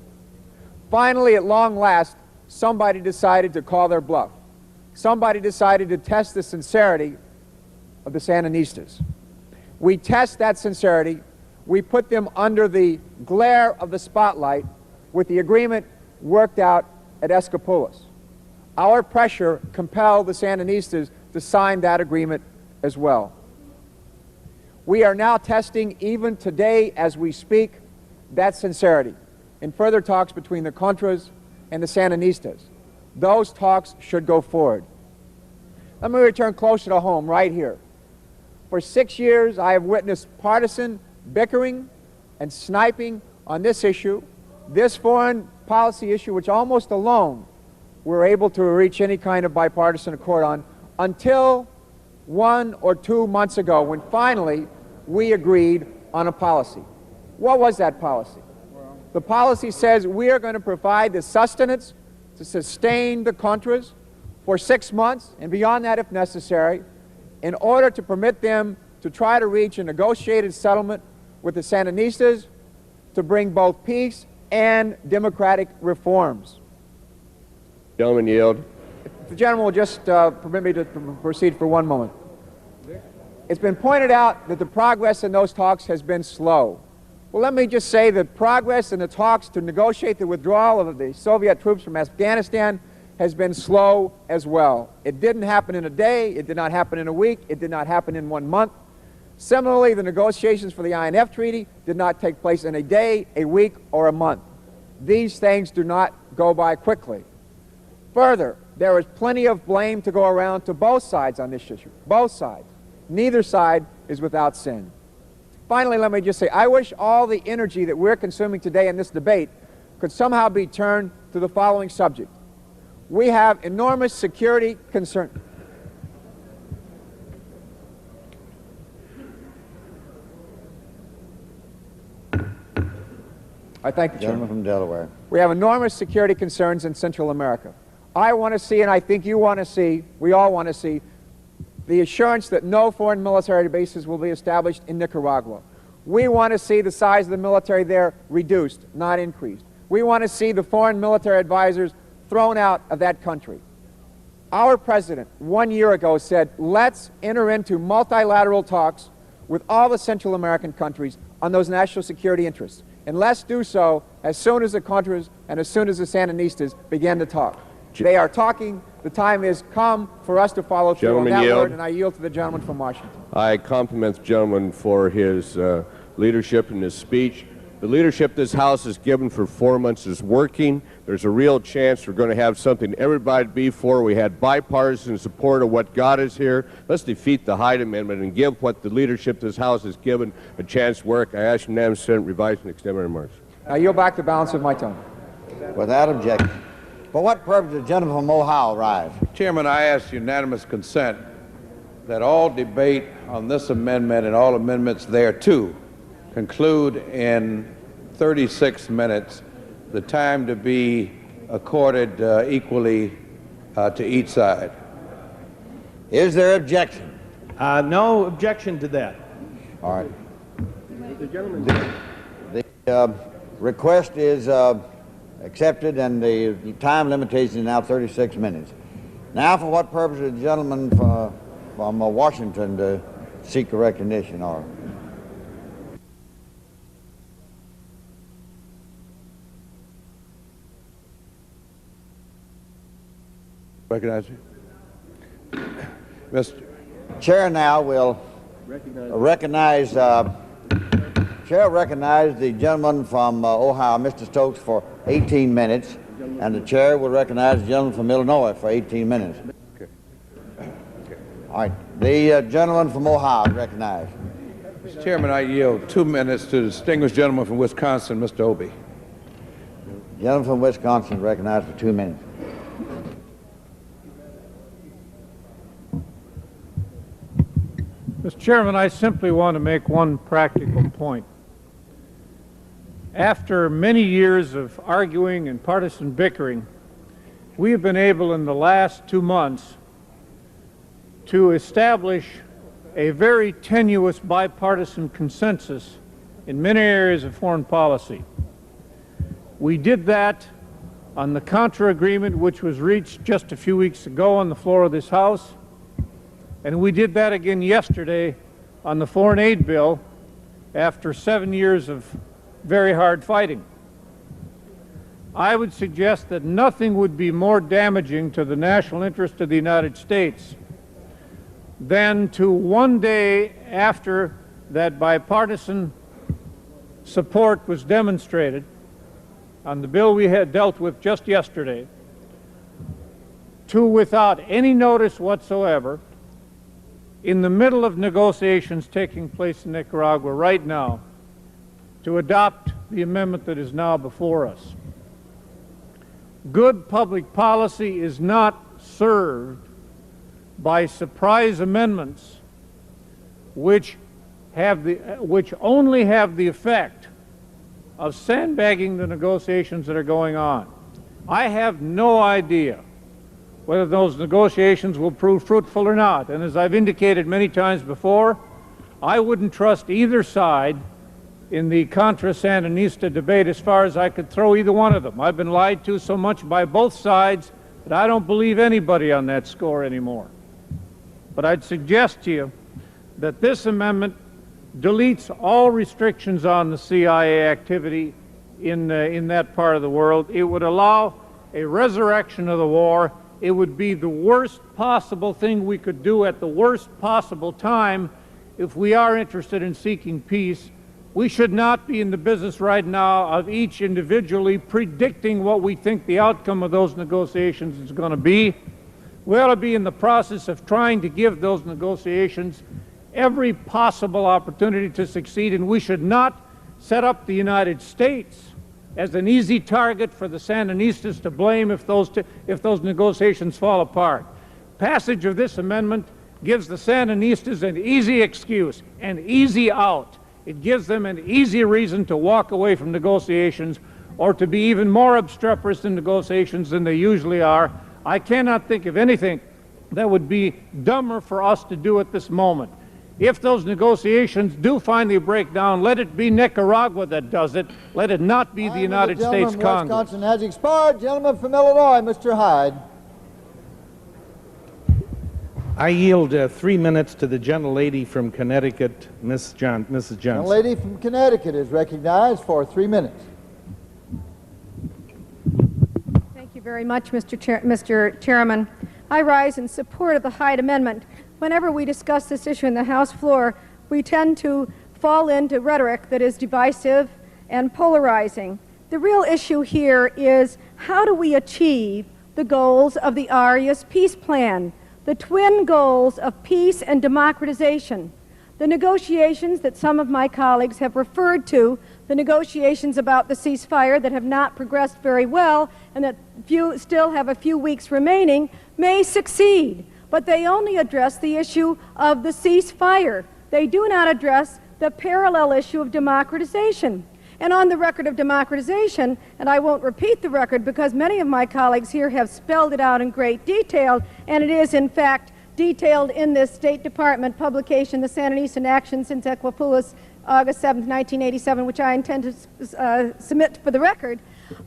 Finally, at long last, somebody decided to call their bluff. Somebody decided to test the sincerity of the Sandinistas. We test that sincerity. We put them under the glare of the spotlight with the agreement worked out at Escopolis. Our pressure compelled the Sandinistas to sign that agreement as well. We are now testing, even today as we speak, that sincerity in further talks between the Contras and the Sandinistas. Those talks should go forward. Let me return closer to home right here. For 6 years, I have witnessed partisan bickering and sniping on this issue, this foreign policy issue, which almost alone we're able to reach any kind of bipartisan accord on, until 1 or 2 months ago, when finally we agreed on a policy. What was that policy? The policy says we are going to provide the sustenance to sustain the Contras for 6 months, and beyond that if necessary, in order to permit them to try to reach a negotiated settlement with the Sandinistas to bring both peace and democratic reforms. Gentleman yield. If the gentleman will just permit me to proceed for 1 moment. It's been pointed out that the progress in those talks has been slow. Well, let me just say that progress in the talks to negotiate the withdrawal of the Soviet troops from Afghanistan has been slow as well. It didn't happen in a day, it did not happen in a week, it did not happen in 1 month. Similarly, the negotiations for the INF Treaty did not take place in a day, a week, or a month. These things do not go by quickly. Further, there is plenty of blame to go around to both sides on this issue. Both sides. Neither side is without sin. Finally, let me just say, I wish all the energy that we're consuming today in this debate could somehow be turned to the following subject. We have enormous security concerns. I thank the gentleman from Delaware. We have enormous security concerns in Central America. I want to see, and I think you want to see, we all want to see, the assurance that no foreign military bases will be established in Nicaragua. We want to see the size of the military there reduced, not increased. We want to see the foreign military advisors thrown out of that country. Our president 1 year ago said, let's enter into multilateral talks with all the Central American countries on those national security interests. And let's do so as soon as the Contras and as soon as the Sandinistas begin to talk. They are talking. The time has come for us to follow through on that word, and I yield to the gentleman from Washington. I compliment the gentleman for his leadership in his speech. The leadership this House has given for 4 months is working. There's a real chance we're going to have something everybody be for. We had bipartisan support of what got us here. Let's defeat the Hyde Amendment and give what the leadership this House has given a chance to work. I ask unanimous consent, revise and extend my remarks. I yield back the balance of my time. Without objection. For what purpose does the gentleman from Ohio rise? Chairman, I ask unanimous consent that all debate on this amendment and all amendments thereto conclude in 36 minutes, the time to be accorded equally to each side. Is there objection? No objection to that. All right. The request is accepted, and the time limitation is now 36 minutes. Now, for what purpose is the gentleman from Washington to seek a recognition? Or recognize you. Mr. Chair now will recognize the gentleman from Ohio, Mr. Stokes, for 18 minutes, and the chair will recognize the gentleman from Illinois for 18 minutes. All right, the gentleman from Ohio is recognized. Mr. Chairman, I yield 2 minutes to the distinguished gentleman from Wisconsin, Mr. Obey. The gentleman from Wisconsin is recognized for 2 minutes. Mr. Chairman, I simply want to make one practical point. After many years of arguing and partisan bickering, we have been able in the last 2 months to establish a very tenuous bipartisan consensus in many areas of foreign policy. We did that on the Contra agreement, which was reached just a few weeks ago on the floor of this House, and we did that again yesterday on the foreign aid bill after 7 years of very hard fighting. I would suggest that nothing would be more damaging to the national interest of the United States than to, one day after that bipartisan support was demonstrated on the bill we had dealt with just yesterday, to, without any notice whatsoever, in the middle of negotiations taking place in Nicaragua right now, to adopt the amendment that is now before us. Good public policy is not served by surprise amendments which only have the effect of sandbagging the negotiations that are going on. I have no idea whether those negotiations will prove fruitful or not, and as I've indicated many times before, I wouldn't trust either side in the Contra-Sandinista debate as far as I could throw either one of them. I've been lied to so much by both sides that I don't believe anybody on that score anymore. But I'd suggest to you that this amendment deletes all restrictions on the CIA activity in that part of the world. It would allow a resurrection of the war. It would be the worst possible thing we could do at the worst possible time if we are interested in seeking peace. We should not be in the business right now of each individually predicting what we think the outcome of those negotiations is going to be. We ought to be in the process of trying to give those negotiations every possible opportunity to succeed, and we should not set up the United States as an easy target for the Sandinistas to blame if those negotiations fall apart. Passage of this amendment gives the Sandinistas an easy excuse, an easy out. It gives them an easy reason to walk away from negotiations or to be even more obstreperous in negotiations than they usually are. I cannot think of anything that would be dumber for us to do at this moment. If those negotiations do finally break down, let it be Nicaragua that does it. Let it not be the United States Congress. Wisconsin has expired. Gentleman from Illinois, Mr. Hyde. I yield 3 minutes to the gentlelady from Connecticut, Mrs. Johnson. The lady from Connecticut is recognized for 3 minutes. Thank you very much, Mr. Chairman. I rise in support of the Hyde Amendment. Whenever we discuss this issue in the House floor, we tend to fall into rhetoric that is divisive and polarizing. The real issue here is how do we achieve the goals of the Arias peace plan, the twin goals of peace and democratization. The negotiations that some of my colleagues have referred to, the negotiations about the ceasefire that have not progressed very well and that still have a few weeks remaining, may succeed. But they only address the issue of the ceasefire. They do not address the parallel issue of democratization. And on the record of democratization, and I won't repeat the record because many of my colleagues here have spelled it out in great detail, and it is in fact detailed in this State Department publication, The Sandinista Action since Equipulas, August 7th, 1987, which I intend to submit for the record.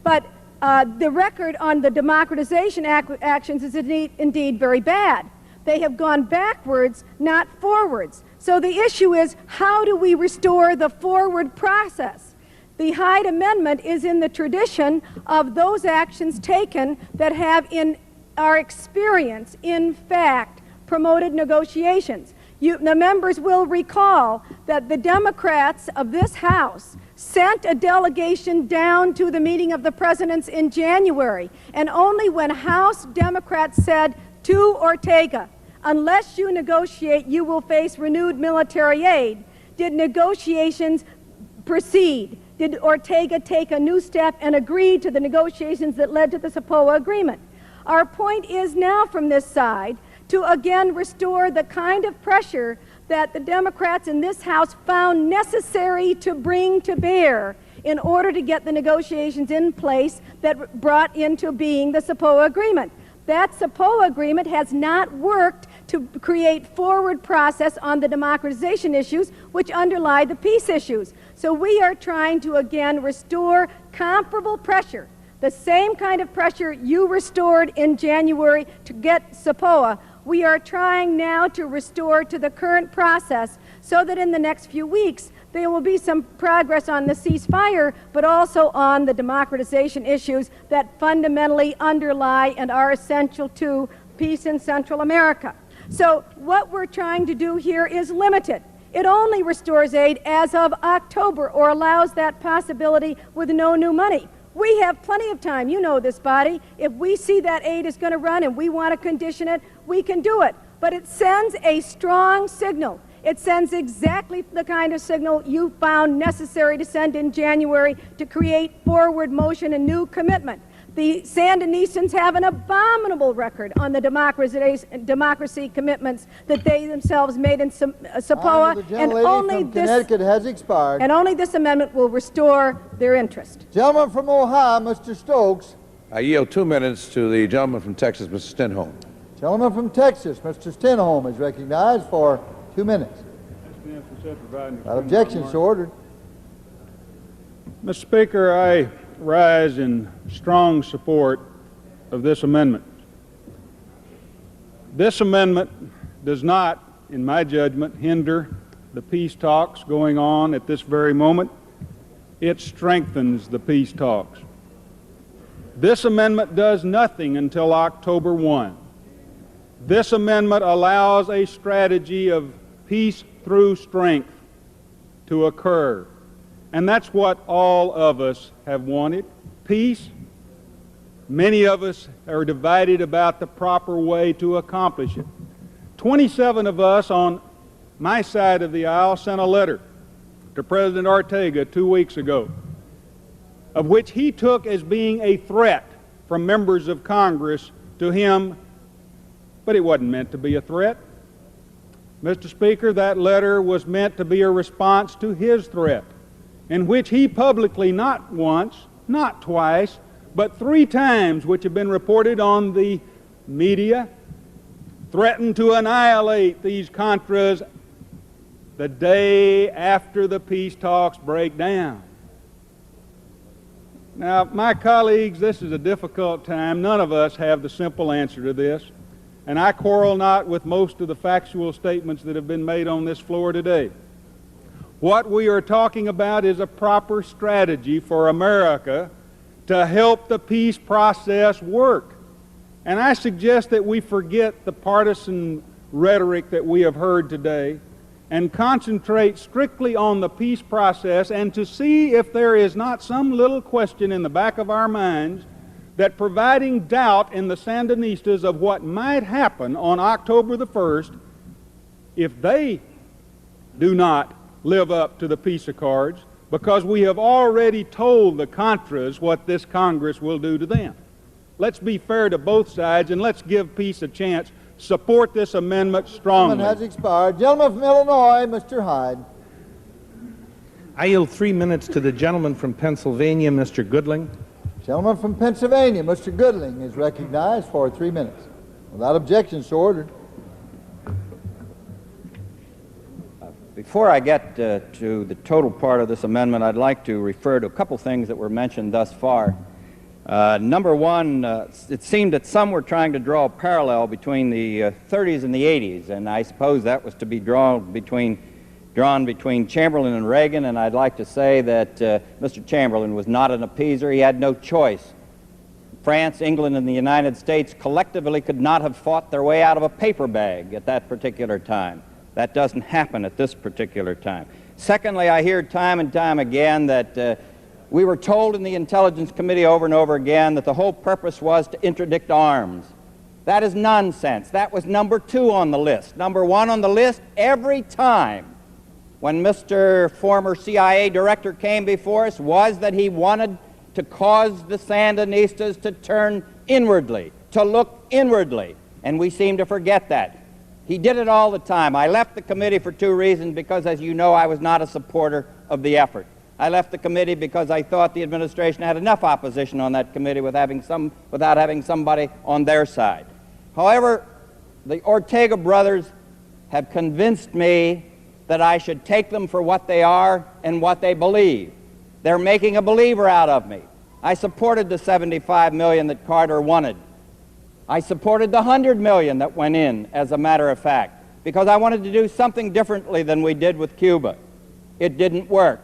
But the record on the democratization actions is indeed very bad. They have gone backwards, not forwards. So the issue is, how do we restore the forward process? The Hyde Amendment is in the tradition of those actions taken that have, in our experience, in fact, promoted negotiations. The members will recall that the Democrats of this House sent a delegation down to the meeting of the presidents in January, and only when House Democrats said to Ortega, unless you negotiate, you will face renewed military aid, did negotiations proceed. Did Ortega take a new step and agree to the negotiations that led to the Sopoa Agreement? Our point is now from this side to again restore the kind of pressure that the Democrats in this House found necessary to bring to bear in order to get the negotiations in place that brought into being the Sopoa Agreement. That Sopoa Agreement has not worked to create forward process on the democratization issues which underlie the peace issues. So we are trying to again restore comparable pressure, the same kind of pressure you restored in January to get Sopoa. We are trying now to restore to the current process so that in the next few weeks there will be some progress on the ceasefire, but also on the democratization issues that fundamentally underlie and are essential to peace in Central America. So what we're trying to do here is limited. It only restores aid as of October, or allows that possibility with no new money. We have plenty of time. You know this body. If we see that aid is going to run and we want to condition it, we can do it. But it sends a strong signal. It sends exactly the kind of signal you found necessary to send in January to create forward motion and new commitment. The Sandinistas have an abominable record on the democracy commitments that they themselves made in Sopoa, and only Connecticut has expired. And only this amendment will restore their interest. Gentleman from Ohio, Mr. Stokes. I yield 2 minutes to the gentleman from Texas, Mr. Stenholm. Gentleman from Texas, Mr. Stenholm, is recognized for 2 minutes. Without objection, so ordered. Mr. Speaker, I rise in strong support of this amendment. This amendment does not, in my judgment, hinder the peace talks going on at this very moment. It strengthens the peace talks. This amendment does nothing until October 1. This amendment allows a strategy of peace through strength to occur. And that's what all of us have wanted, peace. Many of us are divided about the proper way to accomplish it. 27 of us on my side of the aisle sent a letter to President Ortega 2 weeks ago, of which he took as being a threat from members of Congress to him, but it wasn't meant to be a threat. Mr. Speaker, that letter was meant to be a response to his threat, in which he publicly, not once, not twice, but 3 times, which have been reported on the media, threatened to annihilate these Contras the day after the peace talks break down. Now, my colleagues, this is a difficult time. None of us have the simple answer to this, and I quarrel not with most of the factual statements that have been made on this floor today. What we are talking about is a proper strategy for America to help the peace process work. And I suggest that we forget the partisan rhetoric that we have heard today and concentrate strictly on the peace process, and to see if there is not some little question in the back of our minds that providing doubt in the Sandinistas of what might happen on October the 1st if they do not live up to the peace accords, because we have already told the Contras what this Congress will do to them. Let's be fair to both sides, and let's give peace a chance. Support this amendment strongly. The amendment has expired. Gentleman from Illinois, Mr. Hyde. I yield 3 minutes to the gentleman from Pennsylvania, Mr. Goodling. Gentleman from Pennsylvania, Mr. Goodling, is recognized for 3 minutes. Without objection, so ordered. Before I get to the total part of this amendment, I'd like to refer to a couple things that were mentioned thus far. Number one, it seemed that some were trying to draw a parallel between the 30s and the 80s, and I suppose that was to be drawn between Chamberlain and Reagan, and I'd like to say that Mr. Chamberlain was not an appeaser. He had no choice France, England, and the United States collectively could not have fought their way out of a paper bag at that particular time. That doesn't happen at this particular time. Secondly, I hear time and time again that we were told in the Intelligence Committee over and over again that the whole purpose was to interdict arms. That is nonsense. That was number 2 on the list. Number 1 on the list every time when Mr. former CIA director came before us was that he wanted to cause the Sandinistas to turn inwardly, to look inwardly, and we seem to forget that. He did it all the time. I left the committee for 2 reasons, because, as you know, I was not a supporter of the effort. I left the committee because I thought the administration had enough opposition on that committee without having somebody on their side. However, the Ortega brothers have convinced me that I should take them for what they are and what they believe. They're making a believer out of me. I supported the $75 million that Carter wanted. I supported the $100 million that went in, as a matter of fact, because I wanted to do something differently than we did with Cuba. It didn't work.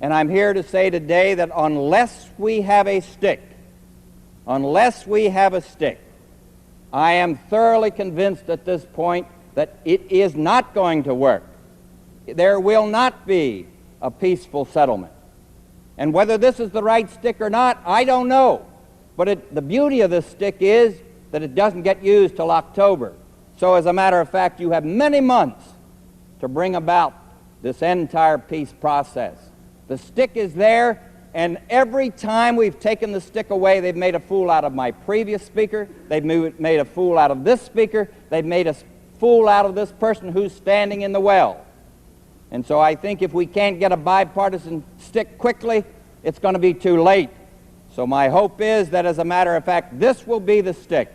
And I'm here to say today that unless we have a stick, I am thoroughly convinced at this point that it is not going to work. There will not be a peaceful settlement. And whether this is the right stick or not, I don't know. But the beauty of this stick is that it doesn't get used till October. So as a matter of fact, you have many months to bring about this entire peace process. The stick is there, and every time we've taken the stick away, they've made a fool out of my previous speaker, they've made a fool out of this speaker, they've made a fool out of this person who's standing in the well. And so I think if we can't get a bipartisan stick quickly, it's going to be too late. So my hope is that, as a matter of fact, this will be the stick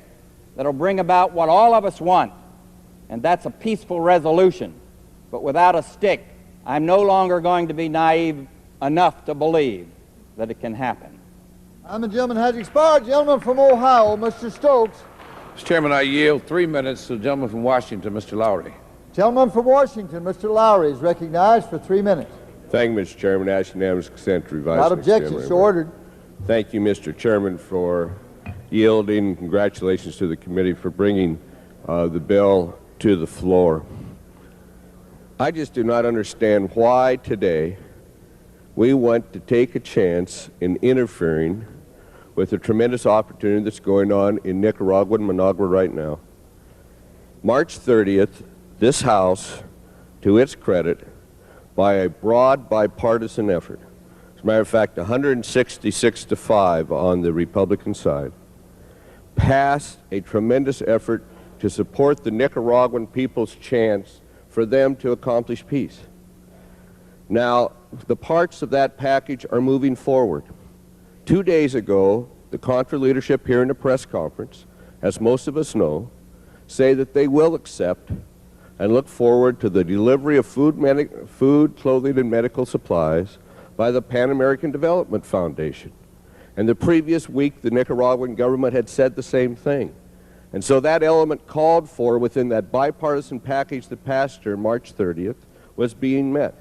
that'll bring about what all of us want, and that's a peaceful resolution. But without a stick, I'm no longer going to be naive enough to believe that it can happen. The gentleman has expired. Gentleman from Ohio, Mr. Stokes. Mr. Chairman, I yield 3 minutes to the gentleman from Washington, Mr. Lowry. Gentleman from Washington, Mr. Lowry, is recognized for 3 minutes. Thank you, Mr. Chairman. Ask unanimous consent to revise. Without objection, so ordered. Thank you, Mr. Chairman, for yielding. Congratulations to the committee for bringing the bill to the floor. I just do not understand why today we want to take a chance in interfering with the tremendous opportunity that's going on in Nicaragua and Managua right now. March 30th, this House, to its credit, by a broad bipartisan effort, as a matter of fact, 166 to 5 on the Republican side, passed a tremendous effort to support the Nicaraguan people's chance for them to accomplish peace. Now, the parts of that package are moving forward. 2 days ago, the Contra leadership here in a press conference, as most of us know, say that they will accept and look forward to the delivery of food, clothing, and medical supplies by the Pan American Development Foundation. And the previous week, the Nicaraguan government had said the same thing. And so that element called for within that bipartisan package that passed here March 30th was being met.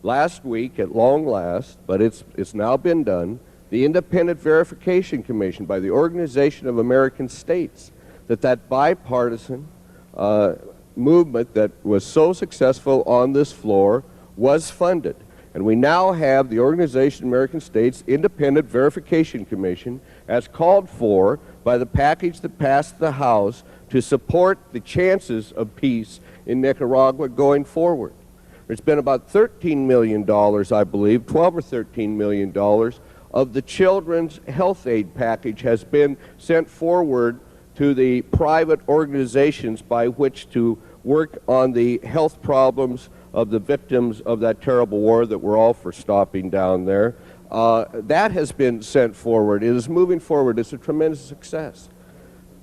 Last week, at long last, but it's now been done, the Independent Verification Commission by the Organization of American States, that bipartisan movement that was so successful on this floor was funded. And we now have the Organization of American States Independent Verification Commission, as called for by the package that passed the House, to support the chances of peace in Nicaragua going forward. There's been about $13 million, I believe, 12 or $13 million of the children's health aid package has been sent forward to the private organizations by which to work on the health problems of the victims of that terrible war that we're all for stopping down there. That has been sent forward. It is moving forward. It's a tremendous success.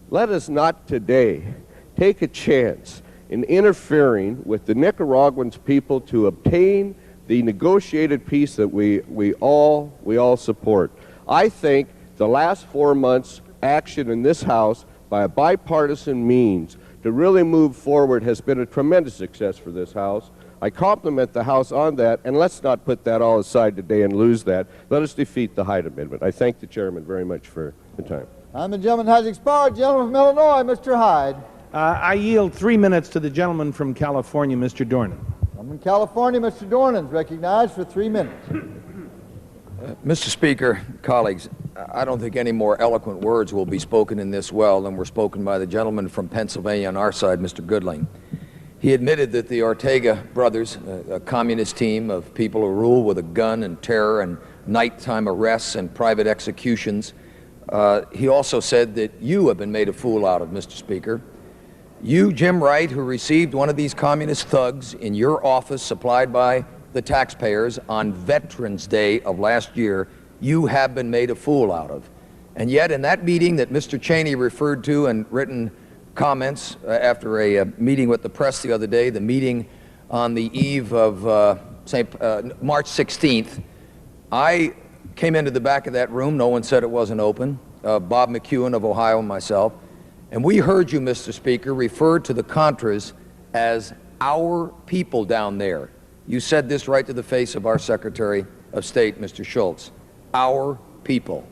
Let us not today take a chance in interfering with the Nicaraguans people to obtain the negotiated peace that we all support. I think the last 4 months' action in this House by a bipartisan means to really move forward has been a tremendous success for this House. I compliment the House on that, and let's not put that all aside today and lose that. Let us defeat the Hyde Amendment. I thank the chairman very much for the time. The gentleman has expired. Gentleman from Illinois, Mr. Hyde. I yield 3 minutes to the gentleman from California, Mr. Dornan. From California, Mr. Dornan is recognized for 3 minutes. Mr. Speaker, colleagues, I don't think any more eloquent words will be spoken in this well than were spoken by the gentleman from Pennsylvania on our side, Mr. Goodling. He admitted that the Ortega brothers, a communist team of people who rule with a gun and terror and nighttime arrests and private executions. He also said that you have been made a fool out of, Mr. Speaker. You, Jim Wright, who received one of these communist thugs in your office supplied by the taxpayers on Veterans Day of last year, you have been made a fool out of. And yet in that meeting that Mr. Cheney referred to in written comments after a meeting with the press the other day, the meeting on the eve of March 16th, I came into the back of that room. No one said it wasn't open. Bob McEwen of Ohio and myself. And we heard you, Mr. Speaker, refer to the Contras as our people down there. You said this right to the face of our Secretary of State, Mr. Schultz. Our people.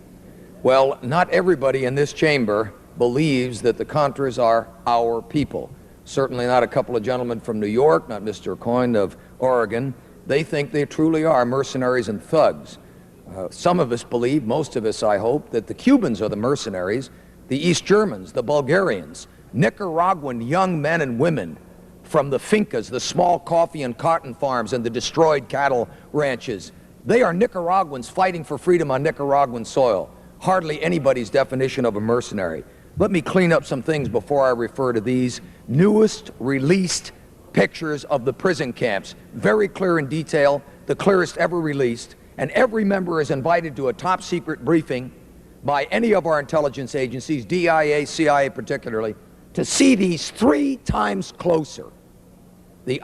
Well, not everybody in this chamber believes that the Contras are our people. Certainly not a couple of gentlemen from New York, not Mr. Coyne of Oregon. They think they truly are mercenaries and thugs. Some of us believe, most of us I hope, that the Cubans are the mercenaries, the East Germans, the Bulgarians, Nicaraguan young men and women from the fincas, the small coffee and cotton farms and the destroyed cattle ranches. They are Nicaraguans fighting for freedom on Nicaraguan soil. Hardly anybody's definition of a mercenary. Let me clean up some things before I refer to these newest released pictures of the prison camps. Very clear in detail, the clearest ever released, and every member is invited to a top secret briefing by any of our intelligence agencies, DIA, CIA particularly, to see these 3 times closer. The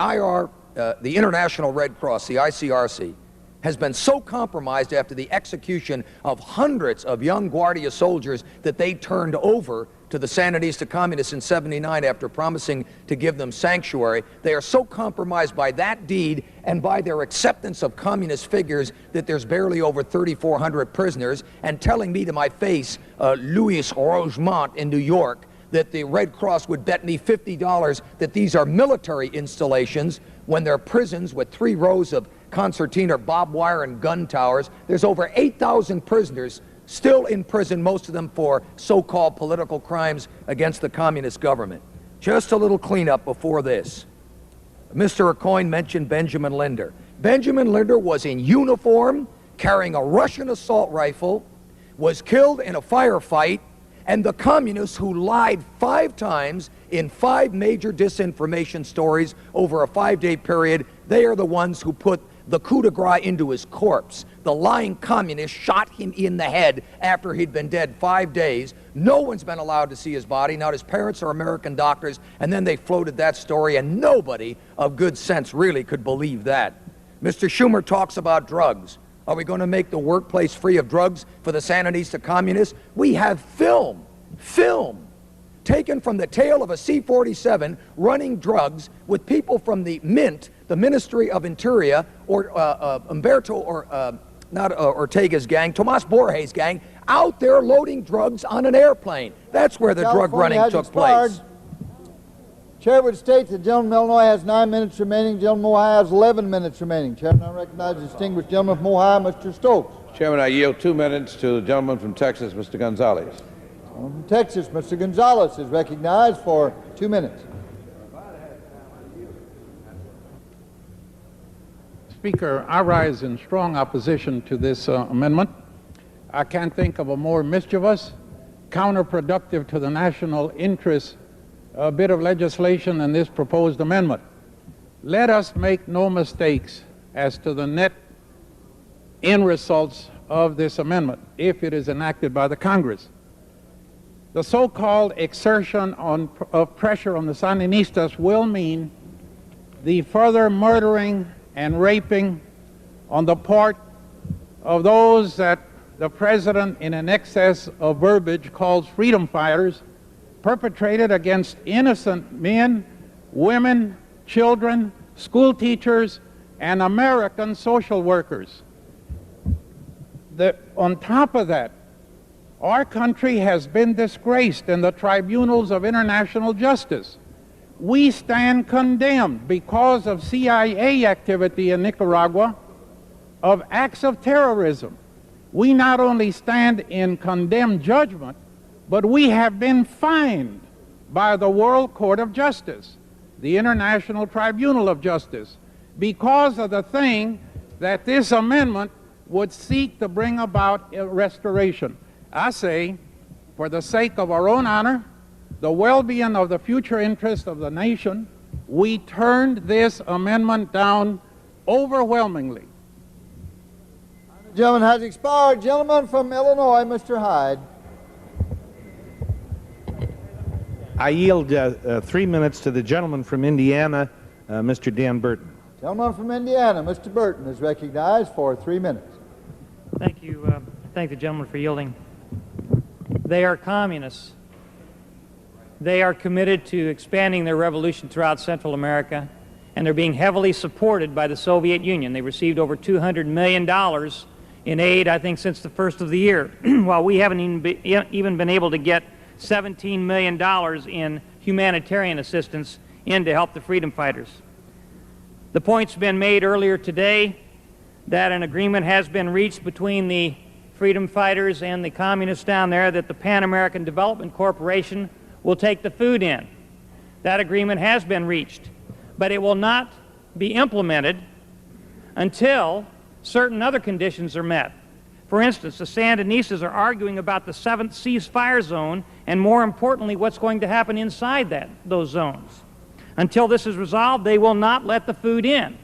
International Red Cross, the ICRC, has been so compromised after the execution of hundreds of young Guardia soldiers that they turned over to the Sandinista communists in '79 after promising to give them sanctuary. They are so compromised by that deed and by their acceptance of communist figures that there's barely over 3,400 prisoners, and telling me to my face, Louis Rogemont in New York, that the Red Cross would bet me $50 that these are military installations when they're prisons with 3 rows of concertina, barbed wire, and gun towers. There's over 8,000 prisoners still in prison, most of them for so-called political crimes against the communist government. Just a little cleanup before this. Mr. Coyne mentioned Benjamin Linder. Benjamin Linder was in uniform, carrying a Russian assault rifle, was killed in a firefight, and the communists who lied 5 times in 5 major disinformation stories over a 5-day period, they are the ones who put the coup de grace into his corpse. The lying communists shot him in the head after he'd been dead 5 days. No one's been allowed to see his body. Not his parents or American doctors. And then they floated that story, and nobody of good sense really could believe that. Mr. Schumer talks about drugs. Are we going to make the workplace free of drugs for the Sandinista communists? We have film taken from the tail of a C-47 running drugs with people from the Mint, the Ministry of Interior, or Humberto, or not Ortega's gang, Tomas Borges' gang, out there loading drugs on an airplane. That's where the drug running took place. Chair would state that the gentleman from Illinois has 9 minutes remaining. The gentleman from Ohio has 11 minutes remaining. Chairman, I recognize the distinguished gentleman from Ohio, Mr. Stokes. Chairman, I yield 2 minutes to the gentleman from Texas, Mr. Gonzalez. From Texas, Mr. Gonzalez is recognized for 2 minutes. Speaker, I rise in strong opposition to this amendment. I can't think of a more mischievous, counterproductive to the national interest bit of legislation than this proposed amendment. Let us make no mistakes as to the net end results of this amendment if it is enacted by the Congress. The so-called exertion of pressure on the Sandinistas will mean the further murdering and raping on the part of those that the President, in an excess of verbiage, calls freedom fighters, perpetrated against innocent men, women, children, school teachers, and American social workers. On top of that, our country has been disgraced in the tribunals of international justice. We stand condemned because of CIA activity in Nicaragua of acts of terrorism. We not only stand in condemned judgment, but we have been fined by the World Court of Justice, the International Tribunal of Justice, because of the thing that this amendment would seek to bring about a restoration. I say, for the sake of our own honor, the well-being of the future interest of the nation, we turned this amendment down overwhelmingly. The gentleman has expired. Gentleman from Illinois, Mr. Hyde. I yield 3 minutes to the gentleman from Indiana, Mr. Dan Burton. Gentleman from Indiana, Mr. Burton, is recognized for 3 minutes. Thank you. Thank the gentleman for yielding. They are communists. They are committed to expanding their revolution throughout Central America, and they're being heavily supported by the Soviet Union. They received over $200 million in aid, I think, since the first of the year, while we haven't even been able to get $17 million in humanitarian assistance in to help the freedom fighters. The point's been made earlier today that an agreement has been reached between the freedom fighters and the communists down there that the Pan American Development Corporation will take the food in. That agreement has been reached, but it will not be implemented until certain other conditions are met. For instance, the Sandinistas are arguing about the 7th ceasefire zone and, more importantly, what's going to happen inside those zones. Until this is resolved, they will not let the food in.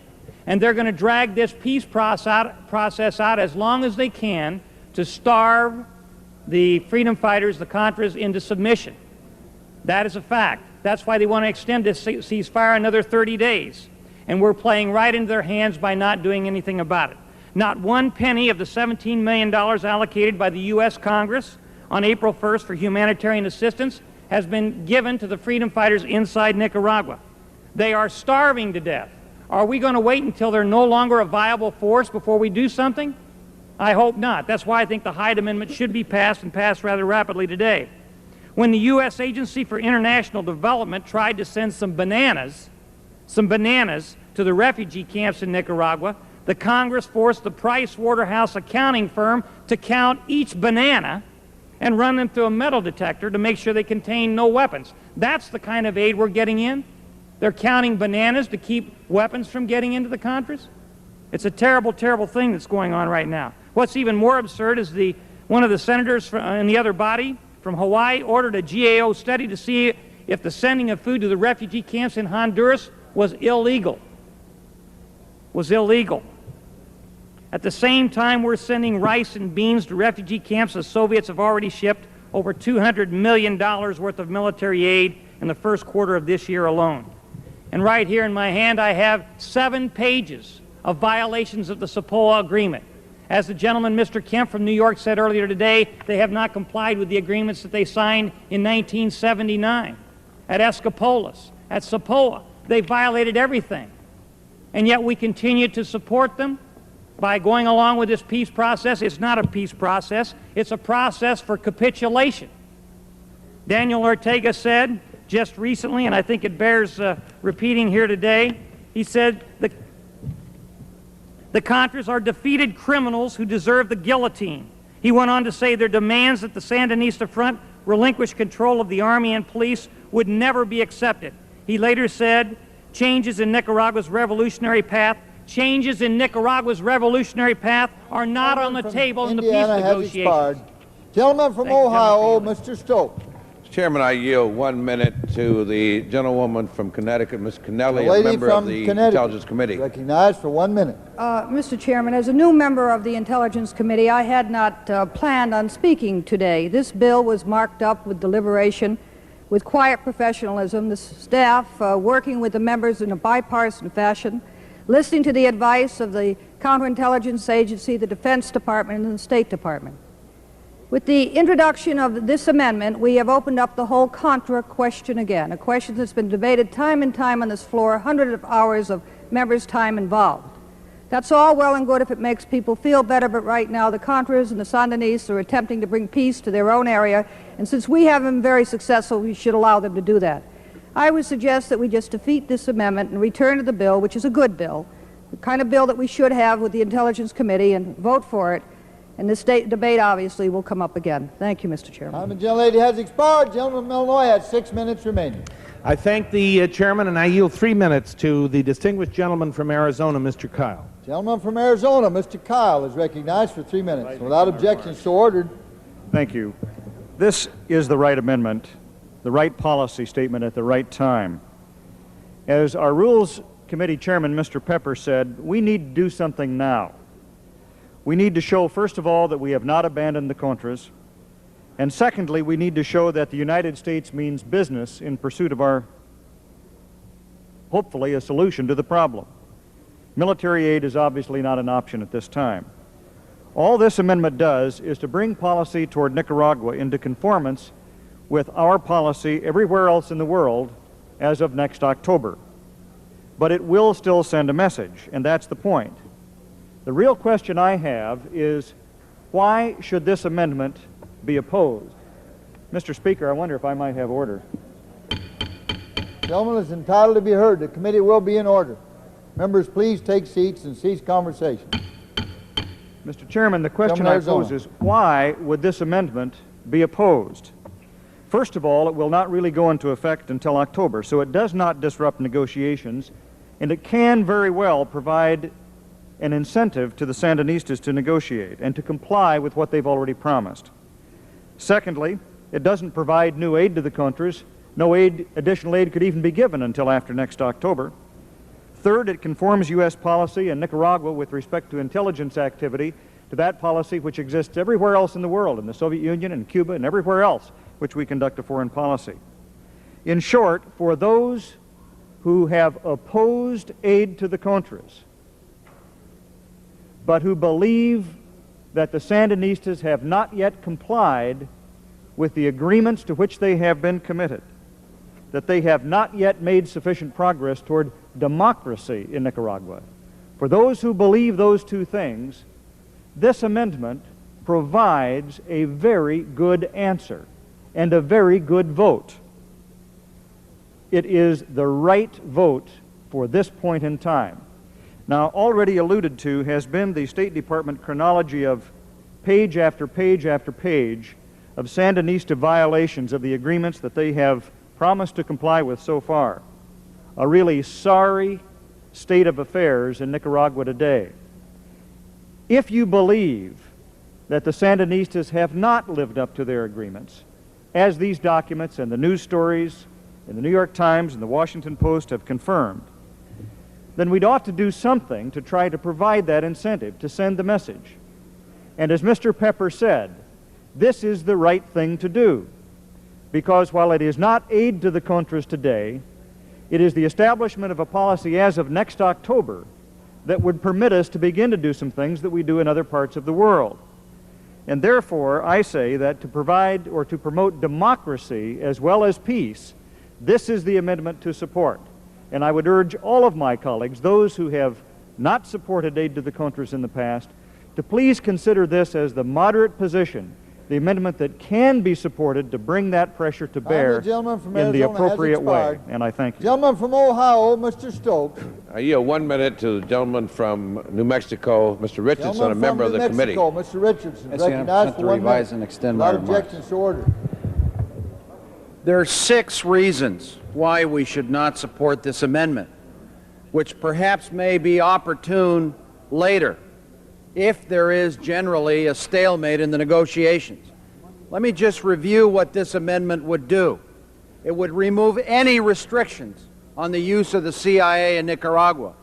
And they're going to drag this peace process out as long as they can to starve the freedom fighters, the Contras, into submission. That is a fact. That's why they want to extend this ceasefire another 30 days. And we're playing right into their hands by not doing anything about it. Not one penny of the $17 million allocated by the U.S. Congress on April 1st for humanitarian assistance has been given to the freedom fighters inside Nicaragua. They are starving to death. Are we going to wait until they're no longer a viable force before we do something? I hope not. That's why I think the Hyde Amendment should be passed, and passed rather rapidly today. When the U.S. Agency for International Development tried to send some bananas to the refugee camps in Nicaragua, the Congress forced the Price Waterhouse accounting firm to count each banana and run them through a metal detector to make sure they contain no weapons. That's the kind of aid we're getting in. They're counting bananas to keep weapons from getting into the Contras. It's a terrible, terrible thing that's going on right now. What's even more absurd is one of the senators in the other body from Hawaii ordered a GAO study to see if the sending of food to the refugee camps in Honduras was illegal. At the same time, we're sending rice and beans to refugee camps. The Soviets have already shipped over $200 million worth of military aid in the first quarter of this year alone. And right here in my hand, I have 7 pages of violations of the Sopoa Agreement. As the gentleman, Mr. Kemp from New York, said earlier today, they have not complied with the agreements that they signed in 1979. At Escopolis, at Sopoa, they violated everything. And yet we continue to support them by going along with this peace process. It's not a peace process. It's a process for capitulation. Daniel Ortega said just recently, and I think it bears repeating here today, he said the Contras are defeated criminals who deserve the guillotine. He went on to say their demands that the Sandinista front relinquish control of the army and police would never be accepted. He later said, changes in Nicaragua's revolutionary path are not on the table in the peace negotiations. Gentleman from Ohio, Mr. Stokes. Mr. Chairman, I yield 1 minute to the gentlewoman from Connecticut, Ms. Kennelly, a member of the Intelligence Committee. Recognized for 1 minute. Mr. Chairman, as a new member of the Intelligence Committee, I had not planned on speaking today. This bill was marked up with deliberation, with quiet professionalism, the staff working with the members in a bipartisan fashion, listening to the advice of the Counterintelligence Agency, the Defense Department, and the State Department. With the introduction of this amendment, we have opened up the whole Contra question again, a question that's been debated time and time on this floor, hundreds of hours of members' time involved. That's all well and good if it makes people feel better, but right now the Contras and the Sandinistas are attempting to bring peace to their own area, and since we have been very successful, we should allow them to do that. I would suggest that we just defeat this amendment and return to the bill, which is a good bill, the kind of bill that we should have with the Intelligence Committee, and vote for it. And this debate obviously will come up again. Thank you, Mr. Chairman. Time, the gentlelady has expired. Gentleman from Illinois has 6 minutes remaining. I thank the chairman, and I yield 3 minutes to the distinguished gentleman from Arizona, Mr. Kyle. Gentleman from Arizona, Mr. Kyle, is recognized for 3 minutes. Without objection, so ordered. Thank you. This is the right amendment, the right policy statement at the right time. As our Rules Committee Chairman, Mr. Pepper, said, we need to do something now. We need to show, first of all, that we have not abandoned the Contras, and secondly, we need to show that the United States means business in pursuit of our, hopefully, a solution to the problem. Military aid is obviously not an option at this time. All this amendment does is to bring policy toward Nicaragua into conformance with our policy everywhere else in the world as of next October. But it will still send a message, and that's the point. The real question I have is, why should this amendment be opposed? Mr. Speaker, I wonder if I might have order. The gentleman is entitled to be heard. The committee will be in order. Members, please take seats and cease conversation. Mr. Chairman, the question I pose is, why would this amendment be opposed? First of all, it will not really go into effect until October, so it does not disrupt negotiations, and it can very well provide an incentive to the Sandinistas to negotiate and to comply with what they've already promised. Secondly, it doesn't provide new aid to the Contras. No additional aid could even be given until after next October. Third, it conforms U.S. policy in Nicaragua with respect to intelligence activity to that policy which exists everywhere else in the world, in the Soviet Union and Cuba and everywhere else which we conduct a foreign policy. In short, for those who have opposed aid to the Contras, but who believe that the Sandinistas have not yet complied with the agreements to which they have been committed, that they have not yet made sufficient progress toward democracy in Nicaragua. For those who believe those two things, this amendment provides a very good answer and a very good vote. It is the right vote for this point in time. Now, already alluded to has been the State Department chronology of page after page after page of Sandinista violations of the agreements that they have promised to comply with so far. A really sorry state of affairs in Nicaragua today. If you believe that the Sandinistas have not lived up to their agreements, as these documents and the news stories in the New York Times and the Washington Post have confirmed, then we'd ought to do something to try to provide that incentive, to send the message. And as Mr. Pepper said, this is the right thing to do, because while it is not aid to the Contras today, it is the establishment of a policy as of next October that would permit us to begin to do some things that we do in other parts of the world. And therefore, I say that to provide or to promote democracy as well as peace, this is the amendment to support. And I would urge all of my colleagues, those who have not supported aid to the Contras in the past, to please consider this as the moderate position, the amendment that can be supported to bring that pressure to bear in the appropriate way. And I thank you. Gentleman from Ohio, Mr. Stokes. I yield 1 minute to the gentleman from New Mexico, Mr. Richardson, a member of the committee. Mr. Richardson, recognized for 1 minute. And extend my Without objection, so ordered. There are 6 reasons why we should not support this amendment, which perhaps may be opportune later if there is generally a stalemate in the negotiations. Let me just review what this amendment would do. It would remove any restrictions on the use of the CIA in Nicaragua.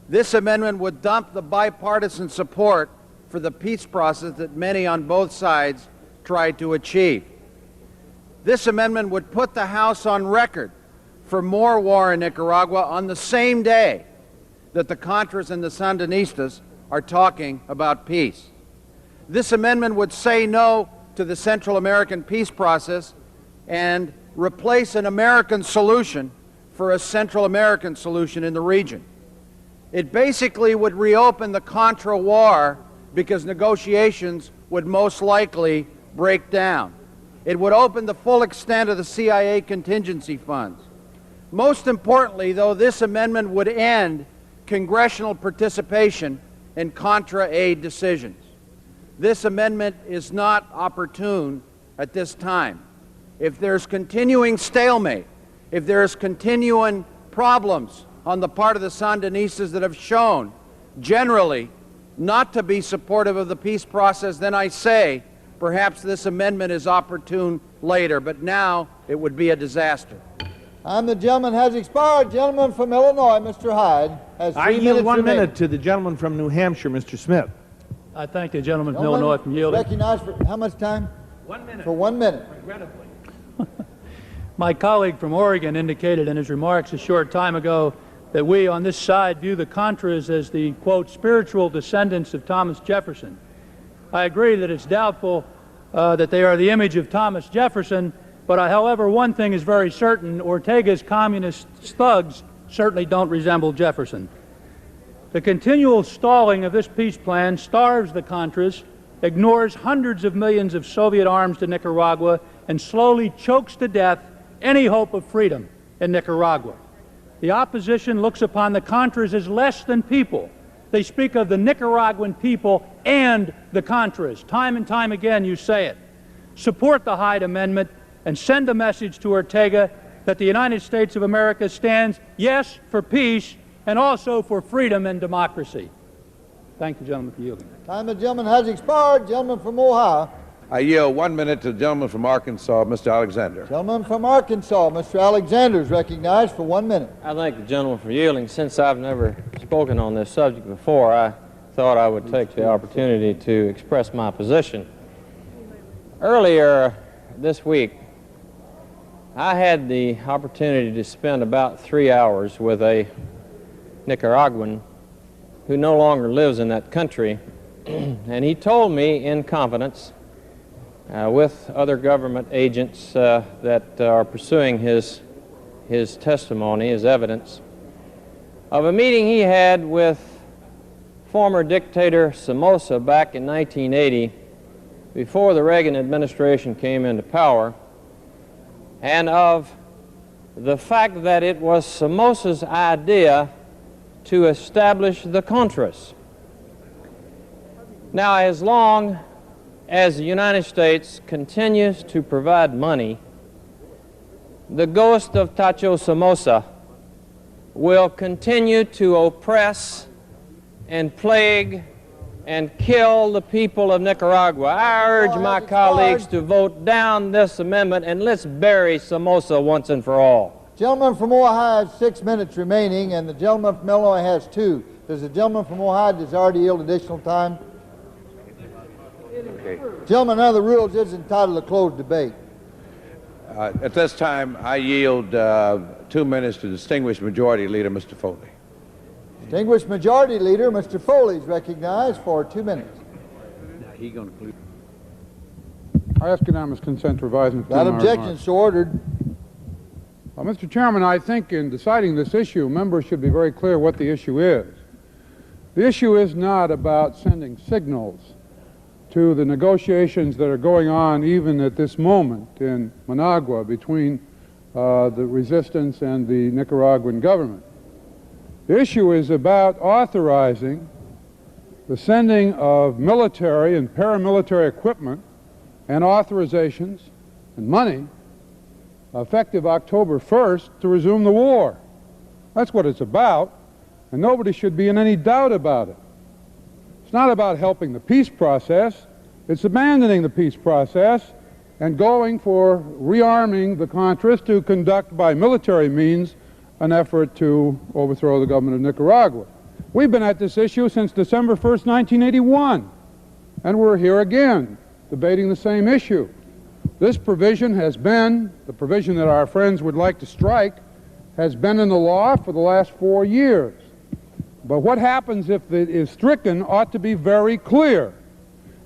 This amendment would dump the bipartisan support for the peace process that many on both sides tried to achieve. This amendment would put the House on record for more war in Nicaragua on the same day that the Contras and the Sandinistas are talking about peace. This amendment would say no to the Central American peace process and replace an American solution for a Central American solution in the region. It basically would reopen the Contra war because negotiations would most likely break down. It would open the full extent of the CIA contingency funds. Most importantly, though, this amendment would end congressional participation in Contra aid decisions. This amendment is not opportune at this time. If there's continuing stalemate, if there's continuing problems on the part of the Sandinistas that have shown generally not to be supportive of the peace process, then I say perhaps this amendment is opportune later, but now it would be a disaster. The gentleman has expired. Gentleman from Illinois, Mr. Hyde, has 3 minutes I yield 1 remaining. minute to the gentleman from New Hampshire, Mr. Smith. I thank the gentleman from Illinois for yielding. Recognized for how much time? 1 minute. For 1 minute. My colleague from Oregon indicated in his remarks a short time ago that we on this side view the Contras as the, quote, spiritual descendants of Thomas Jefferson. I agree that it's doubtful that they are the image of Thomas Jefferson, but however, one thing is very certain: Ortega's communist thugs certainly don't resemble Jefferson. The continual stalling of this peace plan starves the Contras, ignores hundreds of millions of Soviet arms to Nicaragua, and slowly chokes to death any hope of freedom in Nicaragua. The opposition looks upon the Contras as less than people. They speak of the Nicaraguan people and the Contras. Time and time again you say it. Support the Hyde Amendment and send a message to Ortega that the United States of America stands, yes, for peace, and also for freedom and democracy. Thank you, gentlemen, for yielding. Time the gentleman has expired. Gentleman from Ohio. I yield 1 minute to the gentleman from Arkansas, Mr. Alexander. Gentleman from Arkansas, Mr. Alexander, is recognized for 1 minute. I thank the gentleman for yielding. Since I've never spoken on this subject before, I thought I would take the opportunity to express my position. Earlier this week, I had the opportunity to spend about 3 hours with a Nicaraguan who no longer lives in that country, and he told me in confidence, with other government agents that are pursuing his testimony, his evidence, of a meeting he had with former dictator Somoza back in 1980, before the Reagan administration came into power, and of the fact that it was Somoza's idea to establish the Contras. Now, as long as the United States continues to provide money, the ghost of Tacho Somoza will continue to oppress and plague and kill the people of Nicaragua. I urge my colleagues to vote down this amendment, and let's bury Somoza once and for all. Gentleman from Ohio has 6 minutes remaining, and the gentleman from Illinois has 2. Does the gentleman from Ohio desire to yield additional time? Okay. Gentleman, under the rules, is entitled to close debate. At this time, I yield 2 minutes to Distinguished Majority Leader, Mr. Foley. Distinguished Majority Leader, Mr. Foley, is recognized for 2 minutes. I ask unanimous consent to revise and Without objection, so ordered. Mr. Chairman, I think in deciding this issue, members should be very clear what the issue is. The issue is not about sending signals to the negotiations that are going on even at this moment in Managua between the resistance and the Nicaraguan government. The issue is about authorizing the sending of military and paramilitary equipment and authorizations and money effective October 1st to resume the war. That's what it's about, and nobody should be in any doubt about it. It's not about helping the peace process. It's abandoning the peace process and going for rearming the Contras to conduct by military means an effort to overthrow the government of Nicaragua. We've been at this issue since December 1st, 1981, and we're here again debating the same issue. This provision has been, the provision that our friends would like to strike, has been in the law for the last 4 years. But what happens if it is stricken ought to be very clear.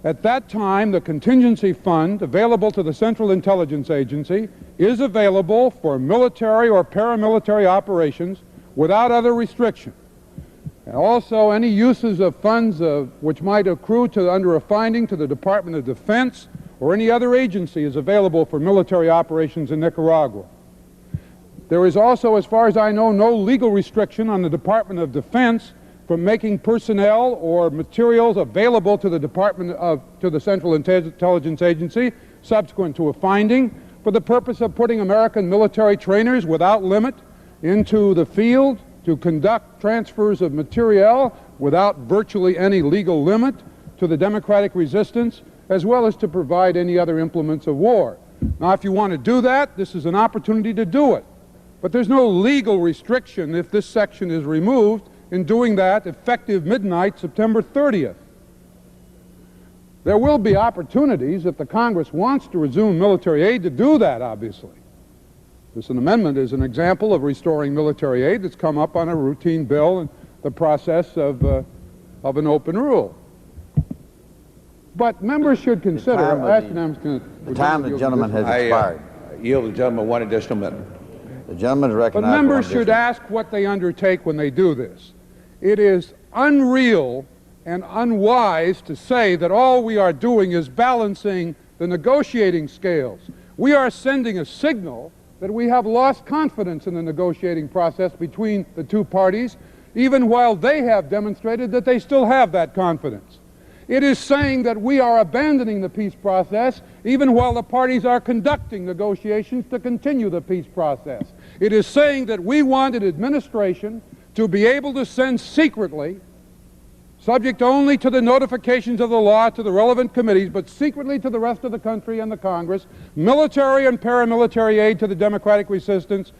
At that time, the contingency fund available to the Central Intelligence Agency is available for military or paramilitary operations without other restriction. And also, any uses of funds which might accrue under a finding to the Department of Defense or any other agency is available for military operations in Nicaragua. There is also, as far as I know, no legal restriction on the Department of Defense from making personnel or materials available to the Central Intelligence Agency subsequent to a finding for the purpose of putting American military trainers without limit into the field to conduct transfers of materiel without virtually any legal limit to the democratic resistance, as well as to provide any other implements of war. Now, if you want to do that, this is an opportunity to do it. But there's no legal restriction if this section is removed in doing that effective midnight, September 30th. There will be opportunities if the Congress wants to resume military aid to do that, obviously. This amendment is an example of restoring military aid that's come up on a routine bill in the process of an open rule. But members should consider... The time of the gentleman has expired. I yield the gentleman one additional minute. The gentleman is recognized. But members should ask what they undertake when they do this. It is unreal and unwise to say that all we are doing is balancing the negotiating scales. We are sending a signal that we have lost confidence in the negotiating process between the two parties, even while they have demonstrated that they still have that confidence. It is saying that we are abandoning the peace process, even while the parties are conducting negotiations to continue the peace process. It is saying that we want an administration to be able to send secretly, subject only to the notifications of the law to the relevant committees, but secretly to the rest of the country and the Congress, military and paramilitary aid to the democratic resistance,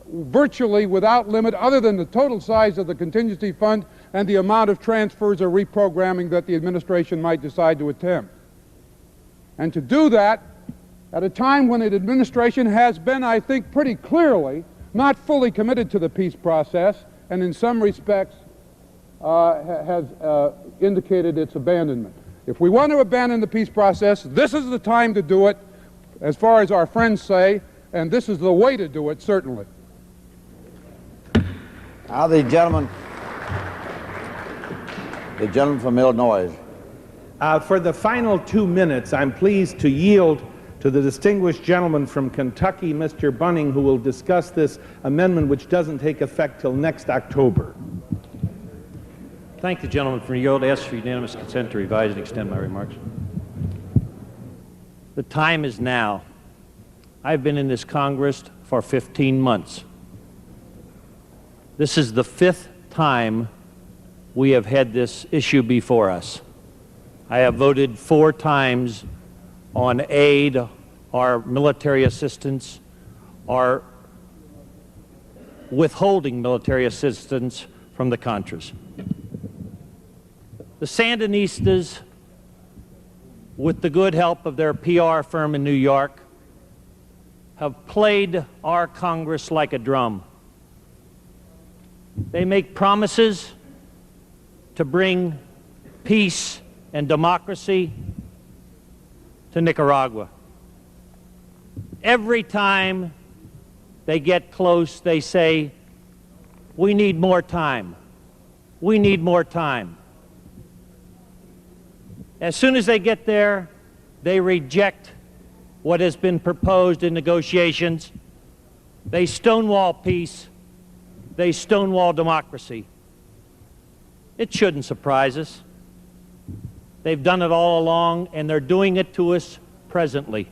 virtually without limit, other than the total size of the contingency fund and the amount of transfers or reprogramming that the administration might decide to attempt. And to do that at a time when the administration has been, I think, pretty clearly not fully committed to the peace process, and in some respects has indicated its abandonment. If we want to abandon the peace process, this is the time to do it, as far as our friends say, and this is the way to do it, certainly. Now the gentleman from Illinois. For the final 2 minutes, I'm pleased to yield to the distinguished gentleman from Kentucky, Mr. Bunning, who will discuss this amendment, which doesn't take effect till next October. Thank the gentleman from yield. Ask for unanimous consent to revise and extend my remarks. The time is now. I've been in this Congress for 15 months. This is the 5th time we have had this issue before us. I have voted 4 times on aid, our military assistance, or withholding military assistance from the Contras. The Sandinistas, with the good help of their PR firm in New York, have played our Congress like a drum. They make promises to bring peace and democracy to Nicaragua. Every time they get close, they say, we need more time. We need more time. As soon as they get there, they reject what has been proposed in negotiations. They stonewall peace. They stonewall democracy. It shouldn't surprise us. They've done it all along, and they're doing it to us presently.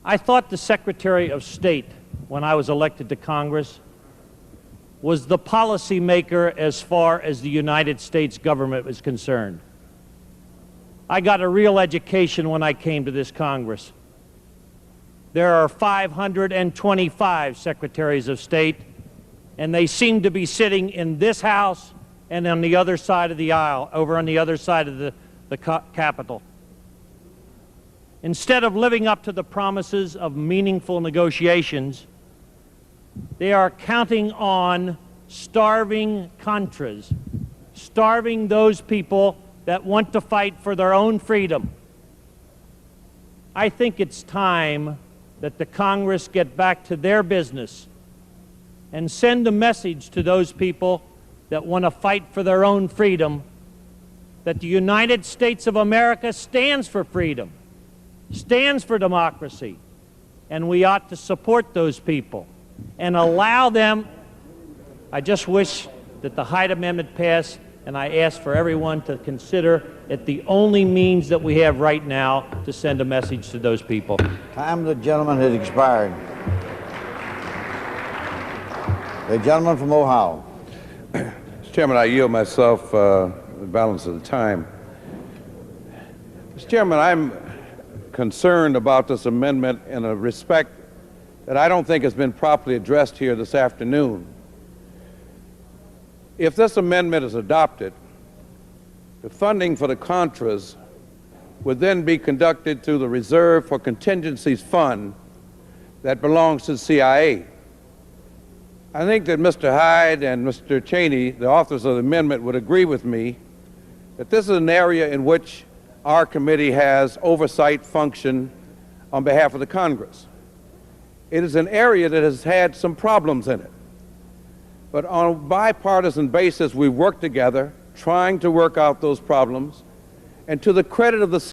I thought the Secretary of State, when I was elected to Congress, was the policymaker as far as the United States government was concerned. I got a real education when I came to this Congress. There are 525 Secretaries of State, and they seem to be sitting in this House and on the other side of the aisle, over on the other side of the Capitol. Instead of living up to the promises of meaningful negotiations, they are counting on starving Contras, starving those people that want to fight for their own freedom. I think it's time that the Congress get back to their business and send a message to those people that want to fight for their own freedom that the United States of America stands for freedom, stands for democracy, and we ought to support those people and allow them. I just wish that the Hyde Amendment passed, and I ask for everyone to consider it the only means that we have right now to send a message to those people. Time of the gentleman has expired. The gentleman from Ohio. Mr. Chairman, I yield myself the balance of the time. Mr. Chairman, I'm concerned about this amendment in a respect that I don't think has been properly addressed here this afternoon. If this amendment is adopted, the funding for the Contras would then be conducted through the Reserve for Contingencies Fund that belongs to the CIA. I think that Mr. Hyde and Mr. Cheney, the authors of the amendment, would agree with me that this is an area in which our committee has oversight function on behalf of the Congress. It is an area that has had some problems in it. But on a bipartisan basis, we've worked together, trying to work out those problems. And to the credit of the